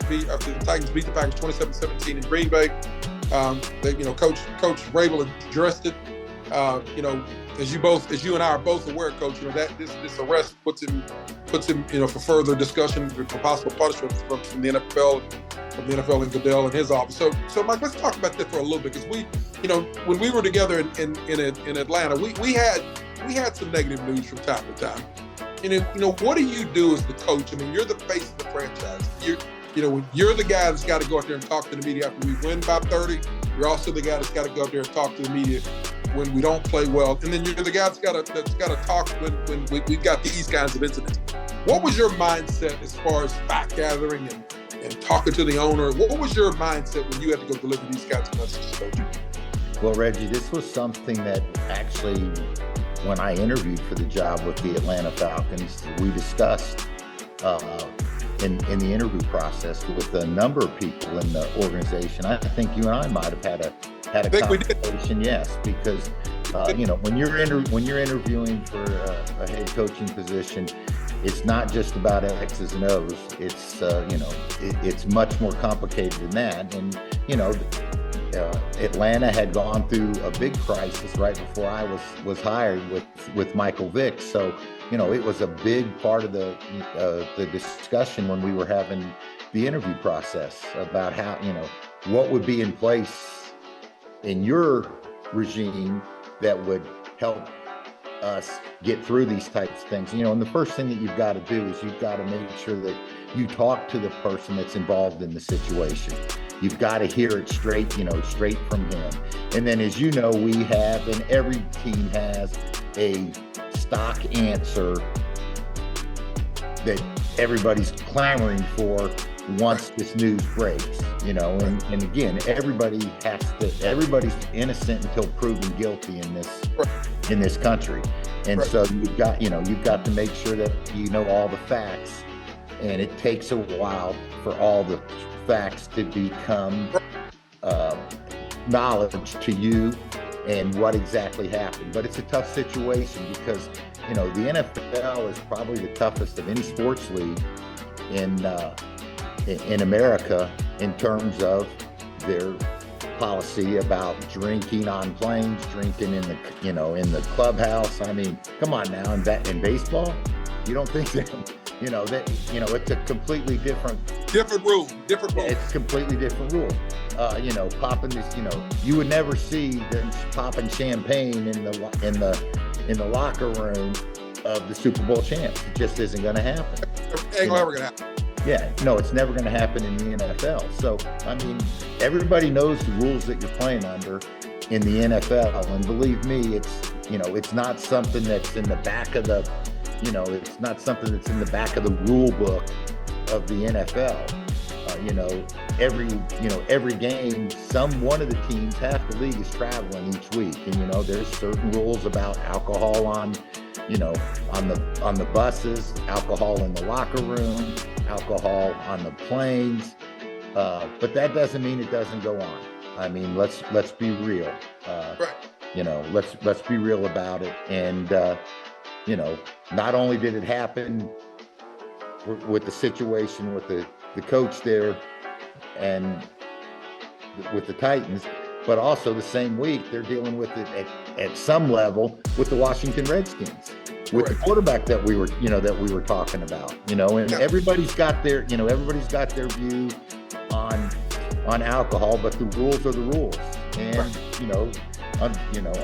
beat the Packers 27-17 in Green Bay. Coach Vrabel addressed it. As you and I are both aware, Coach, that this arrest puts him, for further discussion for possible punishment from the NFL, and Goodell and his office. So Mike, let's talk about that for a little bit, because when we were together in Atlanta, we had some negative news from time to time. What do you do as the coach? You're the face of the franchise. You're the guy that's got to go out there and talk to the media after we win by 30. You're also the guy that's got to go out there and talk to the media when we don't play well. And then you're the guy that's got to talk when we've got these kinds of incidents. What was your mindset as far as fact gathering and talking to the owner? What was your mindset when you had to go deliver these kinds of messages, Coach? Well, Reggie, this was something that actually, when I interviewed for the job with the Atlanta Falcons, we discussed in the interview process with a number of people in the organization. I think you and I might have had a conversation, yes, because When you're interviewing for a head coaching position, it's not just about X's and O's. It's it's much more complicated than that. And Atlanta had gone through a big crisis right before I was hired with Michael Vick. So it was a big part of the discussion when we were having the interview process about how what would be in place in your regime that would help us get through these types of things. And the first thing that you've got to do is you've got to make sure that you talk to the person that's involved in the situation. You've got to hear it straight from him. And then, as you know, we have, and every team has, a stock answer that everybody's clamoring for once this news breaks, and again, everybody's innocent until proven guilty in this country. And so you've got to make sure that all the facts, and it takes a while for all the facts to become knowledge to you and what exactly happened. But it's a tough situation because the NFL is probably the toughest of any sports league in America in terms of their policy about drinking on planes, drinking in the clubhouse. I mean, come on now, in baseball, you don't think that it's a completely different rule. It's a completely different rule. Popping this, you would never see them popping champagne in the locker room of the Super Bowl champs. It just isn't going to happen. Ain't never going to happen. Yeah, no, it's never going to happen in the NFL. So, I mean, everybody knows the rules that you're playing under in the NFL, and believe me, it's not something that's in the back of the, it's not something that's in the back of the rule book of the NFL. Every game, one of the teams, half the league is traveling each week, and there's certain rules about alcohol on the buses, alcohol in the locker room, alcohol on the planes, but that doesn't mean it doesn't go on. I mean, let's be real. Let's be real about it. And not only did it happen with the situation with the coach there and with the Titans, but also the same week they're dealing with it at some level with the Washington Redskins, with the quarterback that we were talking about, and everybody's got their view on alcohol, but the rules are the rules. And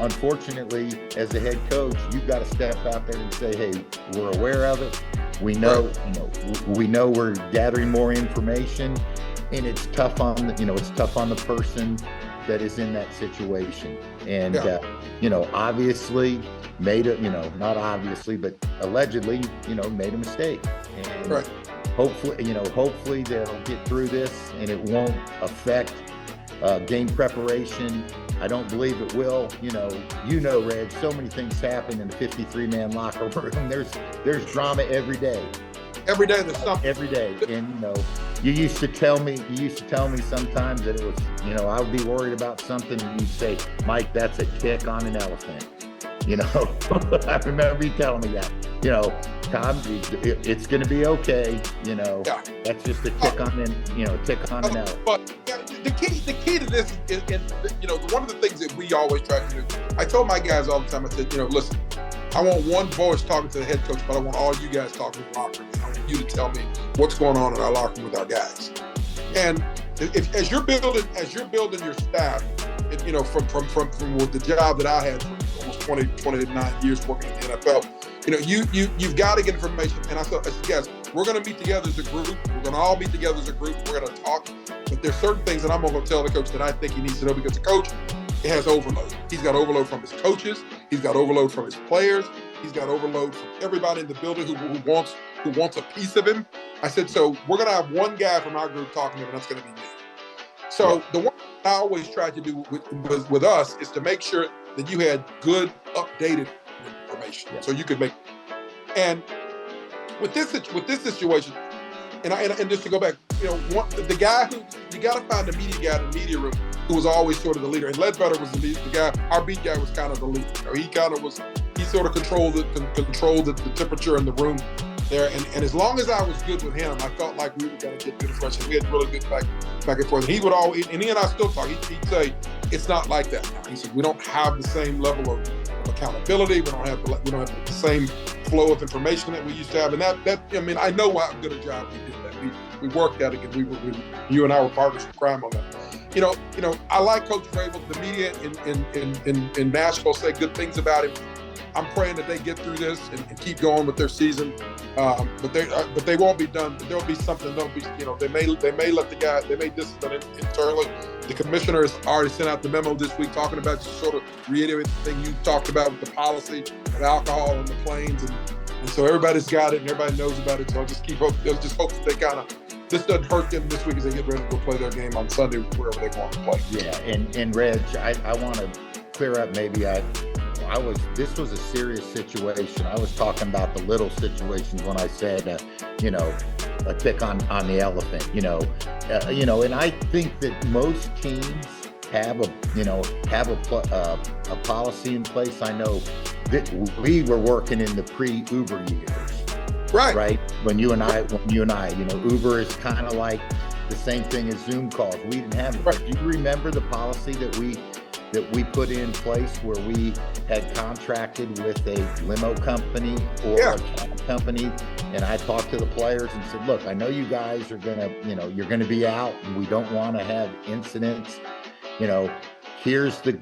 unfortunately, as a head coach, you've got to step out there and say, hey, we're aware of it. We know, we're gathering more information, and it's tough on the person that is in that situation. And obviously not obviously, but allegedly, made a mistake. And hopefully they'll get through this and it won't affect game preparation. I don't believe it will. Reg, so many things happen in the 53-man locker room. There's drama every day. Every day there's something. Every day. And you used to tell me sometimes that it was, I would be worried about something, and you'd say, Mike, that's a tick on an elephant. I remember you telling me that. Tom, it's going to be okay. That's just a tick on an elephant. But the key to this is, one of the things that we always try to do. I told my guys all the time. I said, listen, I want one voice talking to the head coach, but I want all you guys talking to the locker room. I want you to tell me what's going on in our locker room with our guys. And as you're building your staff, from the job that I had for almost 29 years working in the NFL, you've got to get information. And I said, guys, we're going to meet together as a group. We're going to all meet together as a group. We're going to talk. But there's certain things that I'm going to tell the coach that I think he needs to know, because the coach, it has overload. He's got overload from his coaches. He's got overload from his players. He's got overload from everybody in the building who wants a piece of him. I said, so we're going to have one guy from our group talking to him, and that's going to be me. So the one thing I always tried to do with us is to make sure that you had good, updated information, so you could make. And with this situation, and just to go back, the guy who you got to find the media guy in the media room who was always sort of the leader. And Ledbetter was the guy. Our beat guy was kind of the leader. He sort of controlled the temperature in the room there. And as long as I was good with him, I felt like we were going to get good friendship. We had really good back and forth. And he would always, and he and I still talk. He'd say, "It's not like that now." He said, "We don't have the same level of accountability. We don't have the same flow of information that we used to have." And that I mean, I know how good a job we did that. We worked at it, and you and I were partners in crime on that. You know, I like Coach Vrabel. The media in Nashville say good things about him. I'm praying that they get through this and keep going with their season. But they won't be done. There'll be something. They may let the guy. They may discipline him internally. The commissioner has already sent out the memo this week talking about, just sort of reiterating the thing you talked about with the policy of alcohol on the planes, and so everybody's got it and everybody knows about it. So I'll just hope that they kind of, this doesn't hurt them this week as they get ready to go play their game on Sunday wherever they want to play. Yeah, and Reg, I want to clear up maybe this was a serious situation. I was talking about the little situations when I said, a pick on the elephant, and I think that most teams have a policy in place. I know that we were working in the pre-Uber years, right? When you and I, Uber is kind of like the same thing as Zoom calls. We didn't have it. Right. Do you remember the policy that we put in place where we had contracted with a limo company or a cab company, and I talked to the players and said, "Look, I know you guys are gonna, you're gonna be out, and we don't want to have incidents. Here's a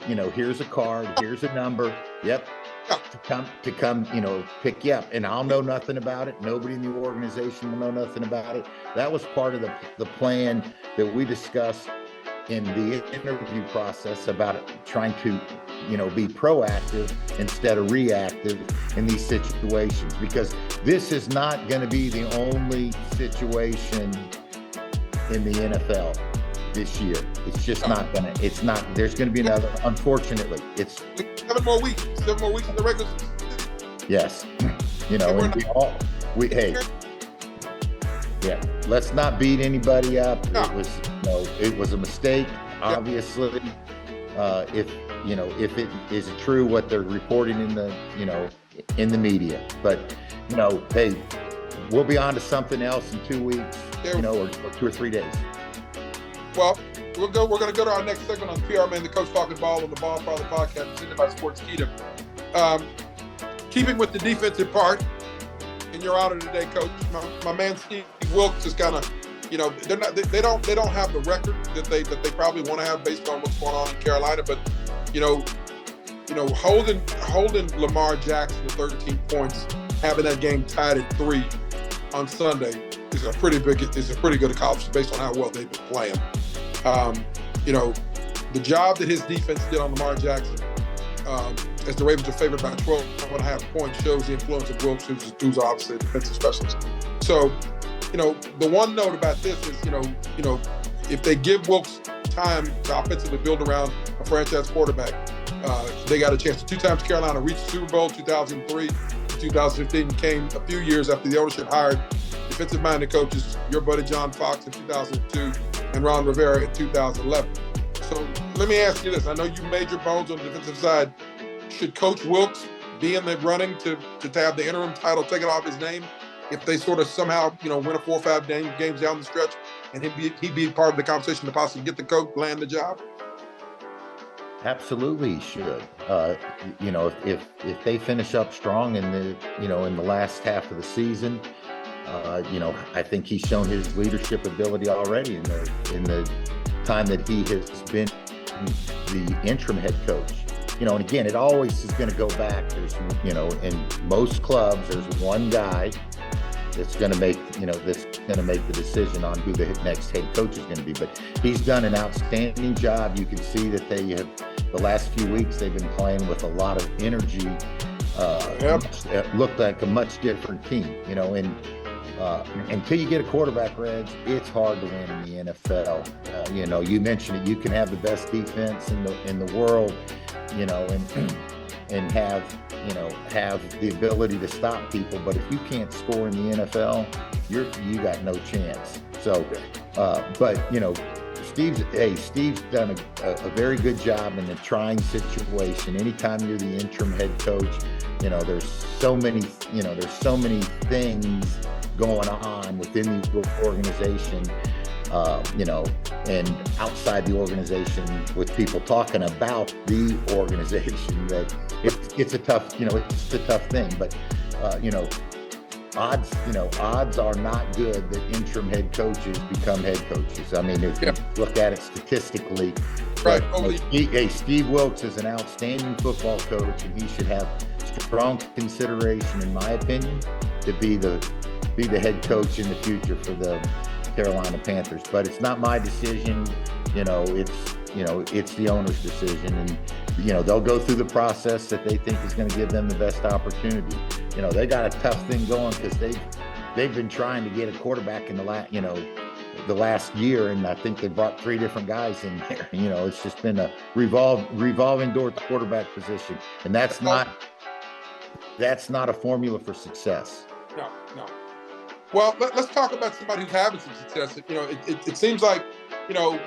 card, here's a number. Yep." To come, pick you up, and I'll know nothing about it. Nobody in the organization will know nothing about it. That was part of the plan that we discussed in the interview process about trying to, be proactive instead of reactive in these situations, because this is not going to be the only situation in the NFL this year. It's just not going to, there's going to be another, unfortunately. It's 7 more weeks in the regular season. Yes. Yeah, let's not beat anybody up. No. It was a mistake, obviously. If it is true what they're reporting in the media, but hey, we'll be on to something else in 2 weeks, or 2 or 3 days. Well, we're going to go to our next segment on PR Man, the Coach Talking Ball on the BallFather podcast presented by Sports Keto. Keeping with the defensive part, in your honor today, Coach, my man Steve Wilks is kind of, they don't have the record that they probably want to have based on what's going on in Carolina, but holding Lamar Jackson to 13 points, having that game tied at 3 on Sunday is a pretty good accomplishment based on how well they've been playing. The job that his defense did on Lamar Jackson, as the Ravens are favored by 12.5 points, shows the influence of Wilks, who's obviously a defensive specialist. So, the one note about this is, if they give Wilks time to offensively build around a franchise quarterback, they got a chance. 2 times Carolina reached the Super Bowl, 2003 and 2015, came a few years after the ownership hired defensive-minded coaches, your buddy John Fox in 2002 and Ron Rivera in 2011. So let me ask you this. I know you major bones on the defensive side. Should Coach Wilks be in the running to have the interim title taken off his name if they sort of somehow, win a 4 or 5 games down the stretch, and he'd be part of the conversation to possibly get the coach, land the job? Absolutely, he should. If they finish up strong in the last half of the season, I think he's shown his leadership ability already in the time that he has been the interim head coach. And again, it always is going to go back. There's, in most clubs, there's one guy that's going to make, the decision on who the next head coach is going to be. But he's done an outstanding job. You can see that they have, the last few weeks, they've been playing with a lot of energy. It looked like a much different team, and until you get a quarterback, Reg, it's hard to win in the NFL. You mentioned it. You can have the best defense in the world, and have the ability to stop people. But if you can't score in the NFL, you got no chance. So, but Steve's done a very good job in a trying situation. Anytime you're the interim head coach, there's so many things going on within the organization, and outside the organization with people talking about the organization, that it's a tough thing. But odds are not good that interim head coaches become head coaches. I mean, if you look at it statistically, right? Steve Wilkes is an outstanding football coach, and he should have strong consideration, in my opinion, to be the head coach in the future for the Carolina Panthers. But it's not my decision. It's the owner's decision, and they'll go through the process that they think is going to give them the best opportunity. They got a tough thing going because they've been trying to get a quarterback in the last year, and I think they brought 3 different guys in there. It's just been a revolving door at the quarterback position, and that's not a formula for success. No. Well, let's talk about somebody who's having some success. It seems like, I know a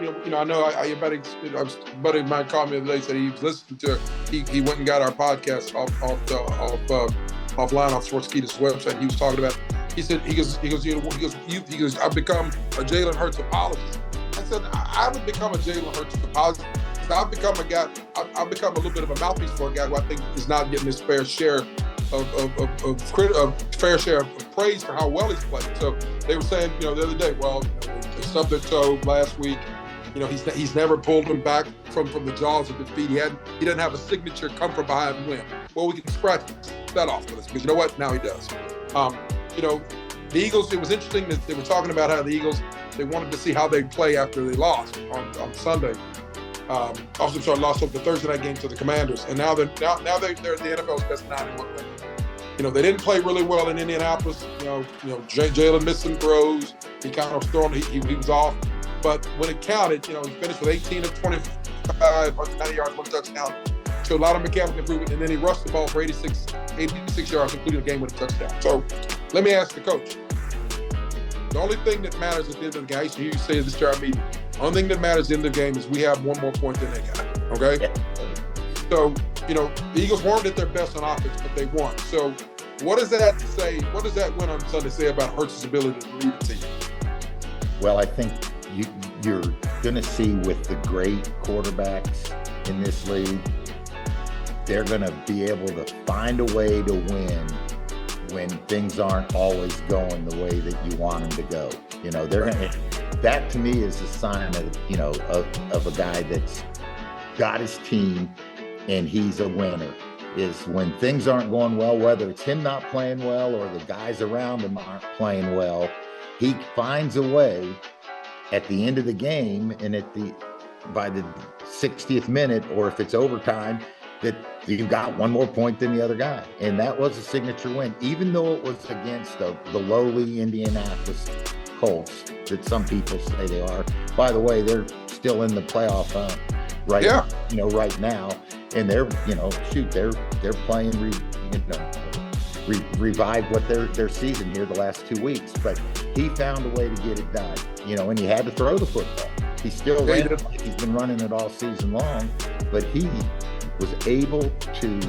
buddy of mine called me the other day, said he was listening to, he went and got our podcast offline off Sportskeeda's website. He was talking about, he goes, I've become a Jalen Hurts apologist. I said, I haven't become a Jalen Hurts apologist. I've become a guy, I've become a little bit of a mouthpiece for a guy who I think is not getting his fair share of praise for how well he's played. So they were saying, the other day, well, they stubbed their toe last week. He's never pulled him back from the jaws of defeat. He doesn't have a signature come from behind and win. Well, we can scratch that off with us, because you know what? Now he does. The Eagles, it was interesting that they were talking about how the Eagles, they wanted to see how they'd play after they lost on Sunday. Lost over the Thursday night game to the Commanders, and now they're the NFL's best 9-1 record. They didn't play really well in Indianapolis. Jalen missed some throws. He kind of thrown. He was off, but when it counted, he finished with 18 of 25, 90 yards, 1 touchdown. Showed a lot of mechanical improvement, and then he rushed the ball for 86 yards, including a game-winning touchdown. So, let me ask the coach. The only thing that matters at the end of the game, I used to hear you say this to our meeting. The only thing that matters at the end of the game is we have 1 more point than they got. Okay? Yeah. So, the Eagles weren't at their best on offense, but they won. So, what does that say? What does that win on Sunday say about Hurts' ability to lead the team? Well, I think you're going to see with the great quarterbacks in this league, they're going to be able to find a way to win when things aren't always going the way that you want them to go. That to me is a sign of a guy that's got his team and he's a winner. Is when things aren't going well, whether it's him not playing well or the guys around him aren't playing well, he finds a way at the end of the game and by the 60th minute, or if it's overtime, that you've got 1 more point than the other guy. And that was a signature win, even though it was against the lowly Indianapolis Colts that some people say they are. By the way, they're still in the playoff hunt right now. And they're playing, revive what their season here the last 2 weeks. But he found a way to get it done, and he had to throw the football. He still ran it like he's been running it all season long, but he was able to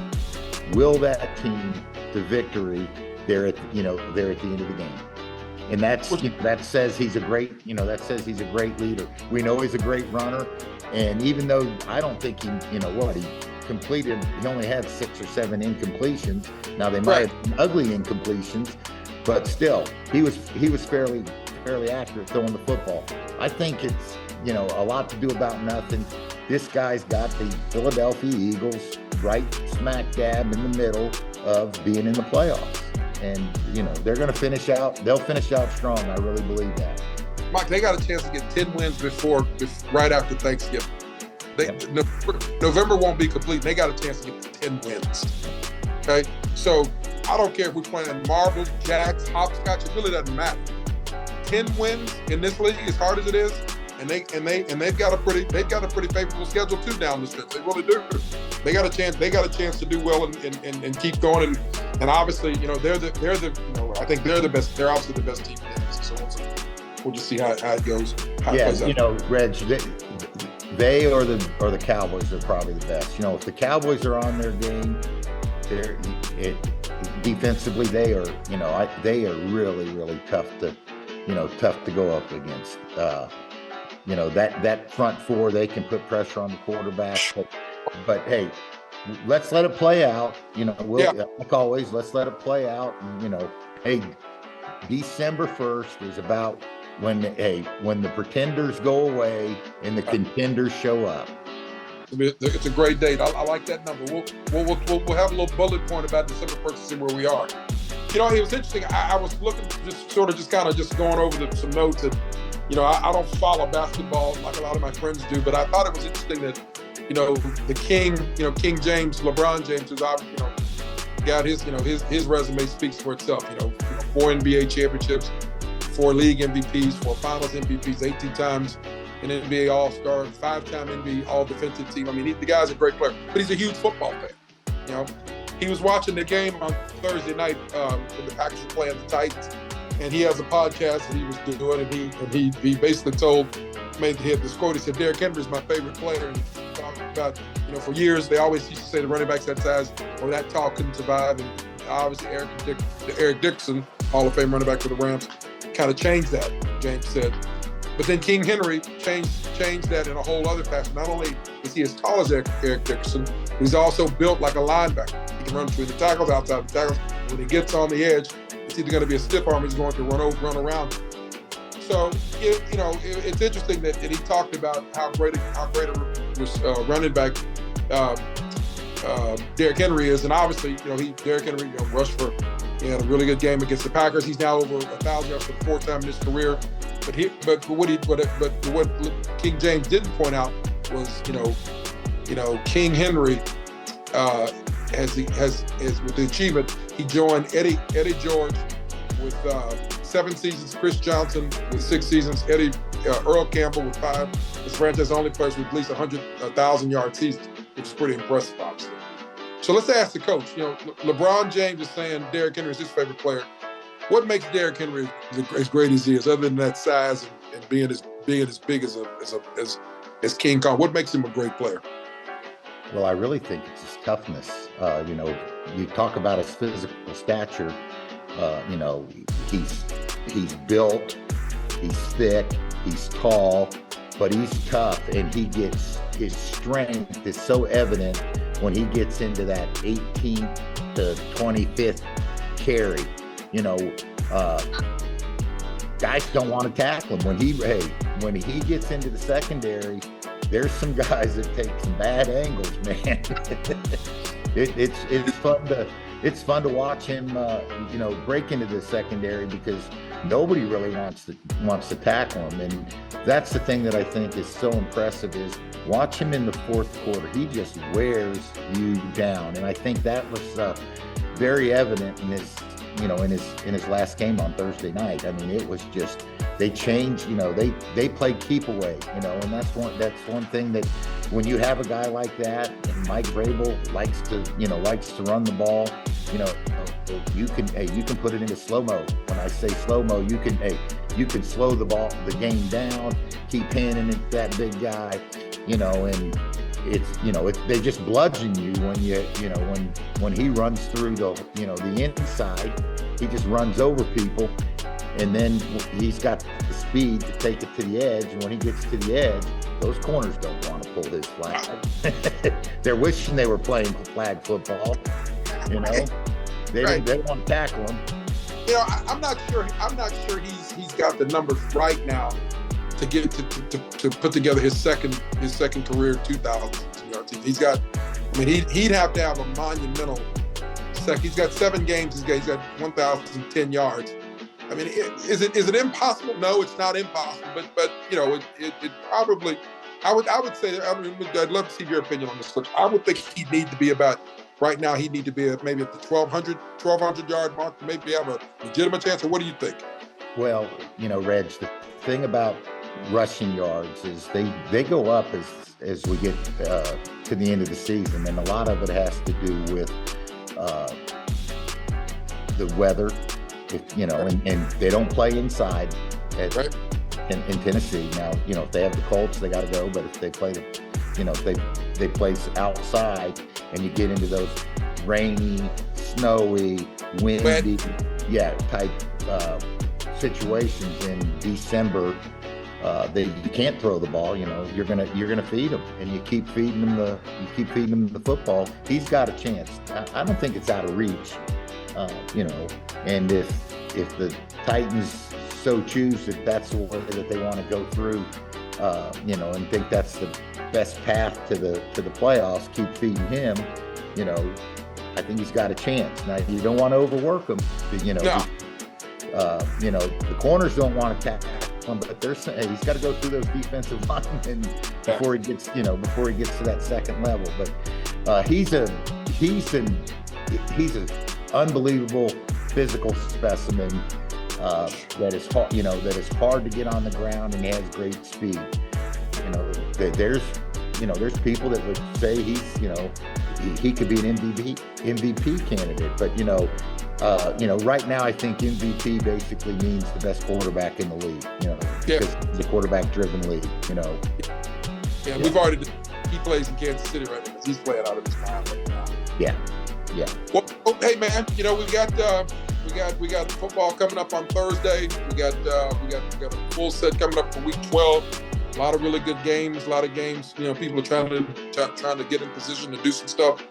will that team to victory there at the end of the game. And that says he's a great, leader. We know he's a great runner. And even though I don't think he only had 6 or 7 incompletions. Now they might have been ugly incompletions, but still he was fairly accurate throwing the football. I think it's, a lot to do about nothing. This guy's got the Philadelphia Eagles right smack dab in the middle of being in the playoffs. And, they're going to finish out. They'll finish out strong. I really believe that. Mike, they got a chance to get 10 wins right after Thanksgiving. November won't be complete. They got a chance to get 10 wins. Okay? So I don't care if we're playing marbles, jacks, hopscotch. It really doesn't matter. 10 wins in this league, as hard as it is, and they've got a pretty favorable schedule too down the stretch. They really do. They got a chance to do well and keep going. And obviously, I think they're the best. They're obviously the best team in the NFC. So we'll just see how it goes. How it Yeah, plays out. Reg, they or the Cowboys are probably the best. If the Cowboys are on their game, defensively they are. They are really, really tough to go up against. That front four, they can put pressure on the quarterback. But hey, let's let it play out. Like always, let's let it play out. And hey, December 1st is about when the pretenders go away and the contenders show up. It's a great date. I like that number. We'll have a little bullet point about December 1st to see where we are. It was interesting. I was looking, just kind of going over some notes, and I don't follow basketball like a lot of my friends do, but I thought it was interesting that the King, King James, LeBron James, who's got his resume speaks for itself. 4 NBA championships, 4 league MVPs, 4 Finals MVPs, 18 times an NBA All-Star, 5-time NBA All-Defensive Team. I mean, the guy's a great player, but he's a huge football fan. He was watching the game on Thursday night when the Packers were playing the Titans, and he has a podcast that he was doing, and he basically made this quote. He said, "Derrick Henry is my favorite player." And he talked about, for years they always used to say the running backs that size or that tall couldn't survive, and obviously Eric Dixon, Hall of Fame running back for the Rams, kind of changed that, James said. But then King Henry changed that in a whole other fashion. Not only is he as tall as Eric Dixon, but he's also built like a linebacker. He can run between the tackles, outside the tackles. When he gets on the edge, it's either going to be a stiff arm or he's going to run around. So, it's interesting that he talked about how great a running back Derrick Henry is. And obviously, Derrick Henry rushed he had a really good game against the Packers. He's now over 1,000 yards for the 4th time in his career. But what King James didn't point out was, King Henry has with the achievement. He joined Eddie George with 7 seasons, Chris Johnson with 6 seasons, Earl Campbell with 5. His franchise only players with at least 100,000 yard seasons, which is pretty impressive, obviously. So let's ask the coach. LeBron James is saying Derrick Henry is his favorite player. What makes Derrick Henry as great as he is, other than that size and being as big as King Kong? What makes him a great player? Well, I really think it's his toughness. You talk about his physical stature. He's built, he's thick, he's tall, but he's tough, and his strength is so evident when he gets into that 18th to 25th carry. Guys don't want to tackle him when he gets into the secondary. There's some guys that take some bad angles, man. It's fun to watch him, break into the secondary, because nobody really wants to tackle him. And that's the thing that I think is so impressive is watch him in the 4th quarter. He just wears you down, and I think that was very evident in his last game on Thursday night. I mean, it was just, they changed, they played keep away, and that's one thing that when you have a guy like that, and Mike Vrabel likes to run the ball, you can put it into slow-mo. When I say slow-mo, you can slow the game down, keep handing it to that big guy, and they just bludgeon you when he runs through the inside. He just runs over people, and then he's got the speed to take it to the edge. And when he gets to the edge, those corners don't want to pull his flag. They're wishing they were playing flag football. They don't want to tackle him. I'm not sure he's got the numbers right now to get to put together his second career 2,000 yard season. He's got, he'd have to have a monumental second. He's got 7 games. He's got 1,010 yards. Is it impossible? No, it's not impossible. But it probably. I would say. I'd love to see your opinion on this. I would think he'd need to be about. Right now, he'd need to be maybe at the 1,200 yard mark to maybe have a legitimate chance. Or what do you think? Well, Reg, the thing about rushing yards is they go up as we get to the end of the season, and a lot of it has to do with the weather, and they don't play inside in Tennessee. Now, if they have the Colts, they got to go. But if they play if they play outside and you get into those rainy, snowy, windy, type situations in December, you can't throw the ball. You're gonna feed them, and you keep feeding them the football. He's got a chance. I don't think it's out of reach. And if the Titans so choose that that's the way that they want to go through, and think that's the best path to the playoffs, keep feeding him, I think he's got a chance. Now, you don't want to overwork him, No. The corners don't want to tackle him, but they're saying he's got to go through those defensive linemen before he gets to that second level. But he's an unbelievable physical specimen that is hard to get on the ground, and he has great speed. There's people that would say he could be an MVP candidate, but right now I think MVP basically means the best quarterback in the league. Because the quarterback-driven league. Yeah, we've already. He plays in Kansas City right now. He's playing out of his mind right now. Yeah. Well, hey man, we got football coming up on Thursday. We got a full set coming up for Week 12. A lot of really good games. A lot of games. People are trying to get in position to do some stuff.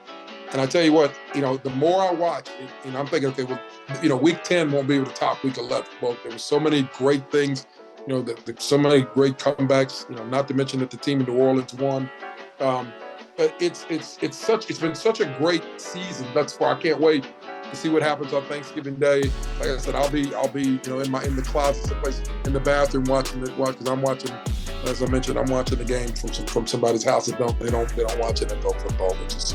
And I tell you what, the more I watch, I'm thinking, okay, well, Week 10 won't be able to top Week 11. Well, there were so many great things. So many great comebacks. Not to mention that the team in New Orleans won. But it's been such a great season thus far. I can't wait to see what happens on Thanksgiving Day. Like I said, I'll be in the closet someplace in the bathroom watching because I'm watching, as I mentioned, I'm watching the game from somebody's house that they don't watch NFL football, which is,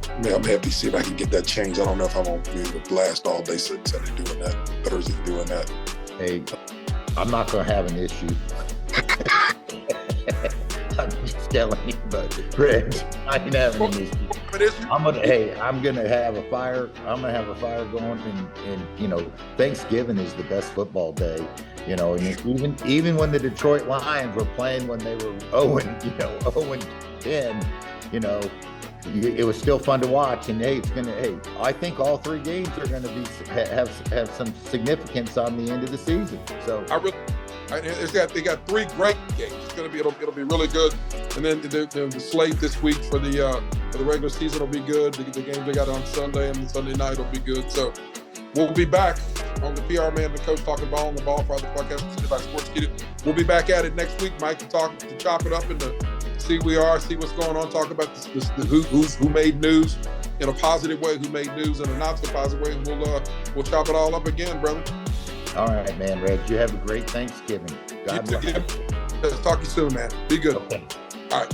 I'm happy to see if I can get that changed. I don't know if I'm gonna be able to blast all day Sunday doing that, Thursday doing that. Hey, I'm not gonna have an issue. I'm just telling you, but Reg, I ain't having an issue. I'm gonna have a fire. I'm gonna have a fire going, and Thanksgiving is the best football day. And even when the Detroit Lions were playing when they were 0-10, it was still fun to watch. And I think all three games are gonna have some significance on the end of the season. So they got three great games. It'll be really good. And then the slate this week for the regular season will be good. The games they got on Sunday and Sunday night will be good. So we'll be back on the PR Man, the Coach Talking Ball on the BallFather podcast presented by Sportskeeda. We'll be back at it next week, Mike, to chop it up and to see what's going on, talk about who made news in a positive way, who made news in a not so positive way, and we'll chop it all up again, brother. All right, man, Reg. You have a great Thanksgiving. God bless. Let's talk to you soon, man. Be good. Okay. All right.